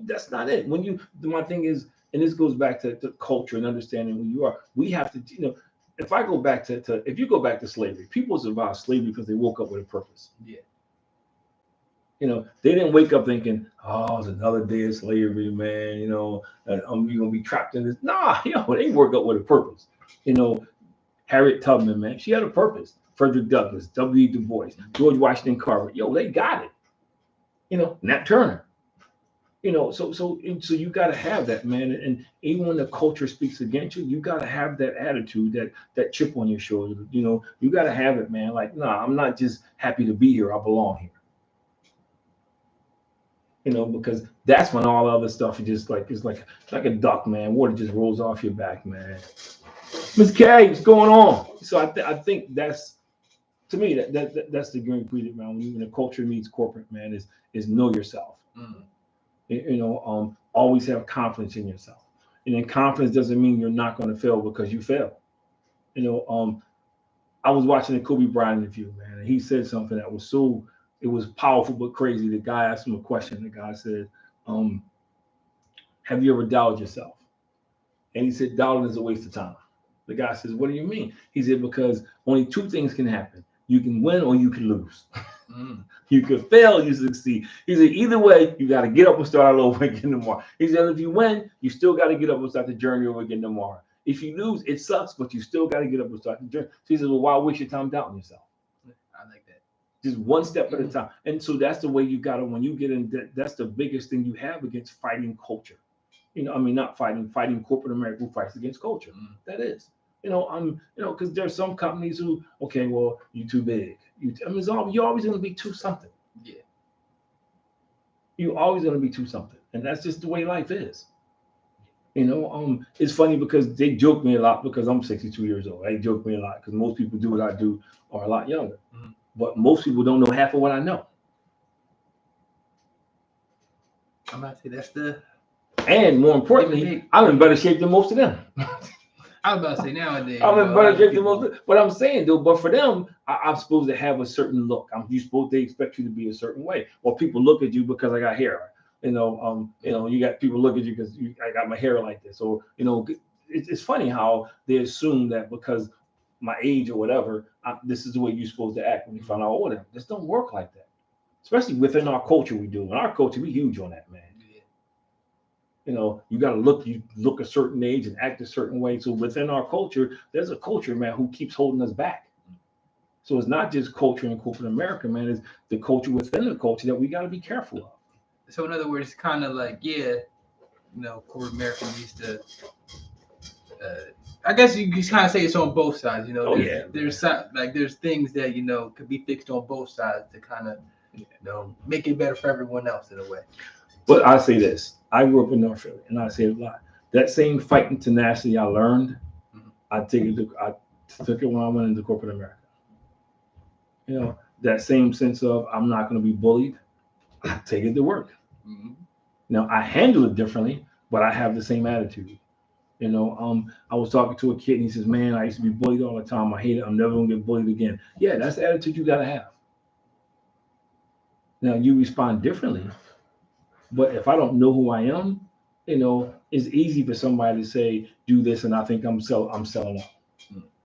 Speaker 1: That's not it. My thing is, and this goes back to culture and understanding who you are. We have to, if you go back to slavery, people survived slavery because they woke up with a purpose.
Speaker 2: Yeah.
Speaker 1: They didn't wake up thinking, oh, it's another day of slavery, man. I'm gonna be trapped in this. Nah, they woke up with a purpose. Harriet Tubman, man, she had a purpose. Frederick Douglass, W. Du Bois, George Washington Carver, they got it. Nat Turner. So you got to have that, man. And even when the culture speaks against you, you got to have that attitude, that chip on your shoulder. You got to have it, man. Like, nah, I'm not just happy to be here. I belong here. Because that's when all other stuff is just like it's like a duck, man. Water just rolls off your back, man. Miss K, what's going on? So I think that's, to me, that's the green ingredient, man. When the culture meets corporate, man, is know yourself. Always have confidence in yourself. And then confidence doesn't mean you're not going to fail because you fail. I was watching a Kobe Bryant interview, man, and he said something that was it was powerful but crazy. The guy asked him a question. The guy said, have you ever doubted yourself? And he said, doubting is a waste of time. The guy says, what do you mean? He said, because only two things can happen. You can win or you can lose. You can fail, you succeed. He said, either way, you got to get up and start all over again tomorrow. He said, if you win, you still got to get up and start the journey over again tomorrow. If you lose, it sucks, but you still got to get up and start the journey. So he says, well, why waste your time doubting yourself?
Speaker 2: I like that.
Speaker 1: Just one step at a time. And so that's the way you got to, when you get in, that's the biggest thing you have against fighting culture. Not fighting corporate America who fights against culture. That is. Because there's some companies who, okay, well, you're too big. You're always going to be too something.
Speaker 2: Yeah.
Speaker 1: You're always going to be too something. And that's just the way life is. It's funny because they joke me a lot because I'm 62 years old. They joke me a lot because most people do what I do are a lot younger. But most people don't know half of what I know.
Speaker 2: I'm about to say that's the...
Speaker 1: And more importantly, I'm in better shape than most of them.
Speaker 2: I was about to say nowadays.
Speaker 1: I'm in better shape than most of them. But I'm saying, though, but for them, I'm supposed to have a certain look. They expect you to be a certain way. Or people look at you because I got hair. You got people look at you because I got my hair like this. Or, it's funny how they assume that because my age or whatever, this is the way you're supposed to act when you find out older. This don't work like that. Especially within our culture, we do. In our culture, we huge on that, man. You got to you look a certain age and act a certain way. So within our culture, there's a culture, man, who keeps holding us back. So it's not just culture in corporate America, man. It's the culture within the culture that we got to be careful of.
Speaker 2: So in other words, it's kind of like, corporate America needs to. I guess you just kind of say it's on both sides. There's things that could be fixed on both sides to kind of make it better for everyone else in a way.
Speaker 1: But I say this. I grew up in North Philly, and I say it a lot. That same fighting tenacity I learned, I took it when I went into corporate America. That same sense of I'm not going to be bullied, I take it to work. Now, I handle it differently, but I have the same attitude. I was talking to a kid and he says, "Man, I used to be bullied all the time. I hate it. I'm never gonna get bullied again." Yeah, that's the attitude you gotta have. Now you respond differently, but if I don't know who I am, it's easy for somebody to say, "Do this," and I think I'm selling out.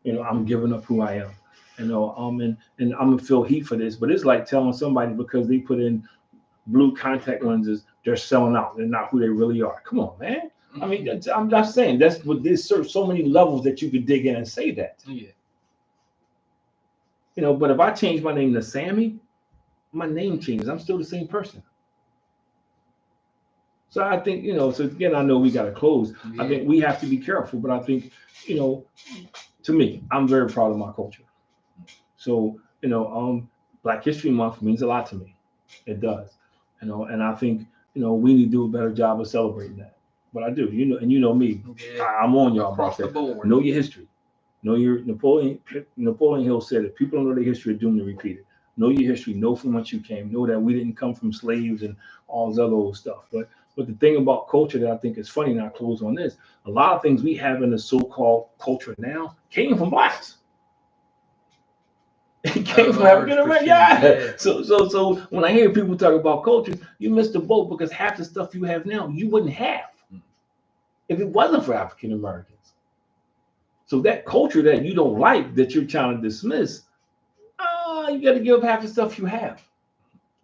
Speaker 1: I'm giving up who I am. And I'm gonna feel heat for this, but it's like telling somebody because they put in blue contact lenses, they're selling out. They're not who they really are. Come on, man. I mean, I'm not saying that's what there's so many levels that you could dig in and say that.
Speaker 2: Yeah.
Speaker 1: But if I change my name to Sammy, my name changes. I'm still the same person. So I think, so again, I know we got to close.
Speaker 2: Yeah.
Speaker 1: I think we have to be careful, but I think, to me, I'm very proud of my culture. So, Black History Month means a lot to me. It does. And I think, we need to do a better job of celebrating that. But I do, and me.
Speaker 2: Yeah.
Speaker 1: I'm on y'all
Speaker 2: Across
Speaker 1: about
Speaker 2: the
Speaker 1: that.
Speaker 2: board.
Speaker 1: Know your history. Know your Napoleon Hill said, if people don't know their history, they're doomed to repeat it. Know your history. Know from whence you came. Know that we didn't come from slaves and all this other old stuff. But the thing about culture that I think is funny, and I close on this, a lot of things we have in the so-called culture now came from blacks. It came from African American. Yeah. So when I hear people talk about cultures, you miss the boat because half the stuff you have now you wouldn't have if it wasn't for African Americans. So that culture that you don't like, that you're trying to dismiss, you got to give up half the stuff you have.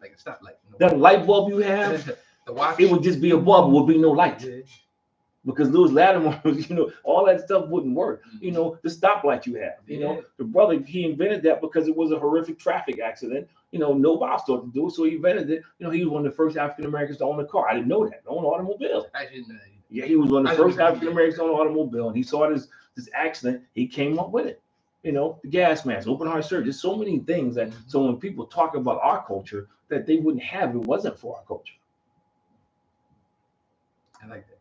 Speaker 2: Like it's not like
Speaker 1: that light bulb you have, it would just be a bulb. Would be no light. Yeah. Because Lewis Latimer, all that stuff wouldn't work. The stoplight you have. The brother, he invented that because it was a horrific traffic accident. Nobody thought to do it, so he invented it. He was one of the first African Americans to own a car. I didn't know that. To own an automobile.
Speaker 2: I didn't know that.
Speaker 1: Yeah, he was one of the first African Americans to own an automobile, and he saw this accident. He came up with it. The gas mask, open heart surgery. There's so many things that. So when people talk about our culture, that they wouldn't have, it wasn't for our culture.
Speaker 2: I like that.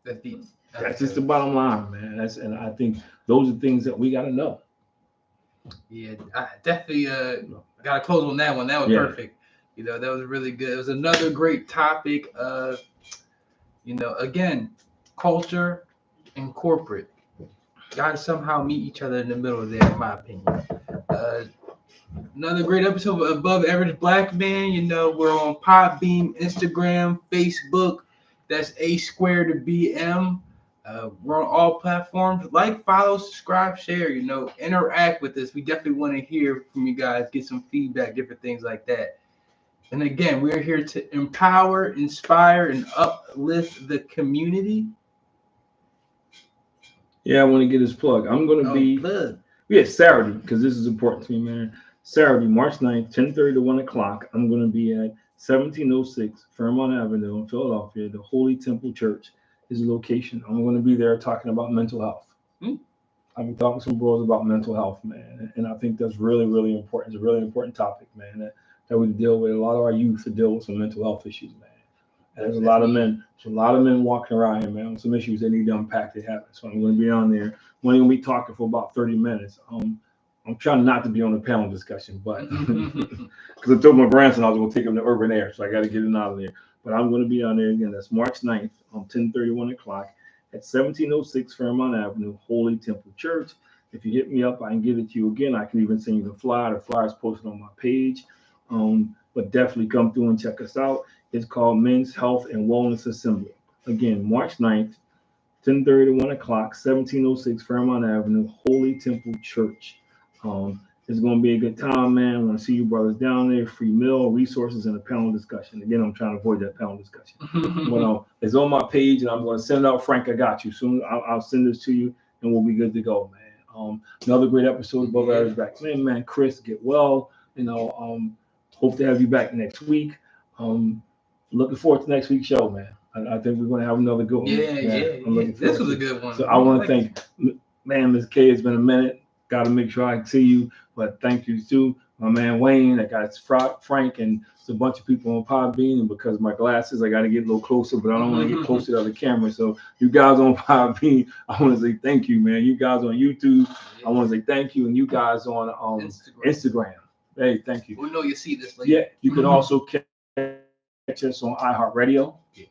Speaker 2: That's deep.
Speaker 1: That's just the bottom line, man. And I think those are things that we got to know.
Speaker 2: Yeah, I definitely got to close on that one. That was perfect. That was really good. It was another great topic. Again, culture and corporate got to somehow meet each other in the middle there, in my opinion. Another great episode of Above Average Black Man. We're on Aabm, Instagram, Facebook. That's A2BM. We're on all platforms. Like, follow, subscribe, share. Interact with us. We definitely want to hear from you guys, get some feedback, different things like that. And again, we're here to empower, inspire, and uplift the community. Yeah,
Speaker 1: I want to get this plug. I'm going to be Saturday, because this is important to me, man. Saturday, March 9th, 10:30 to 1 o'clock. I'm going to be at 1706 Fairmont Avenue in Philadelphia. The Holy Temple Church is the location. I'm going to be there talking about mental health. I've been talking to some bros about mental health, man, and I think that's really, really important. It's a really important topic, man, that we deal with. A lot of our youth to deal with some mental health issues, man. And there's a lot of men. There's a lot of men walking around here, man, with some issues they need to unpack. They haven't. So I'm going to be on there. I'm only going to be talking for about 30 minutes. I'm trying not to be on the panel discussion, but because I told my grandson I was going to take him to urban air, so I got to get him out of there. But I'm going to be on there again. That's March 9th, 10:30, 1 o'clock at 1706 Fairmont Avenue, Holy Temple Church. If you hit me up, I can give it to you again. I can even send you the flyer. The flyer is posted on my page. But definitely come through and check us out. It's called Men's Health and Wellness Assembly. Again, March 9th, 10:30 to 1 o'clock, 1706 Fairmont Avenue, Holy Temple Church. It's going to be a good time, man. I want to see you brothers down there. Free meal, resources, and a panel discussion. Again, I'm trying to avoid that panel discussion. But it's on my page, and I'm going to send it out. Frank, I got you. Soon I'll send this to you, and we'll be good to go, man. Another great episode of Above Average Black Man. Chris, get well. Hope to have you back next week. Looking forward to next week's show, man. I think we're going to have another good one.
Speaker 2: Yeah. This was a good one.
Speaker 1: So I want to thank, Ms. K. It's been a minute. Got to make sure I see you. But thank you to my man Wayne. I got Frank and it's a bunch of people on Podbean. And because of my glasses, I got to get a little closer, but I don't want to get close to the other camera. So you guys on Podbean, I want to say thank you, man. You guys on YouTube, I want to say thank you. And you guys on Instagram. Hey, thank you.
Speaker 2: We know you see this later.
Speaker 1: Yeah, you can also catch us on iHeartRadio. You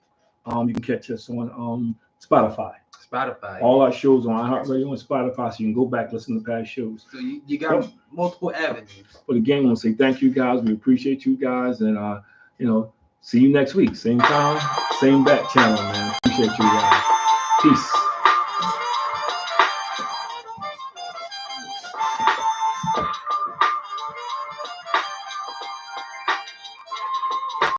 Speaker 1: can catch us on Spotify.
Speaker 2: Spotify.
Speaker 1: All our shows on iHeartRadio and Spotify, so you can go back, listen to past shows.
Speaker 2: So you got multiple avenues.
Speaker 1: But again, I want to say thank you guys. We appreciate you guys, and see you next week. Same time, same bat channel, man. Appreciate you guys. Peace.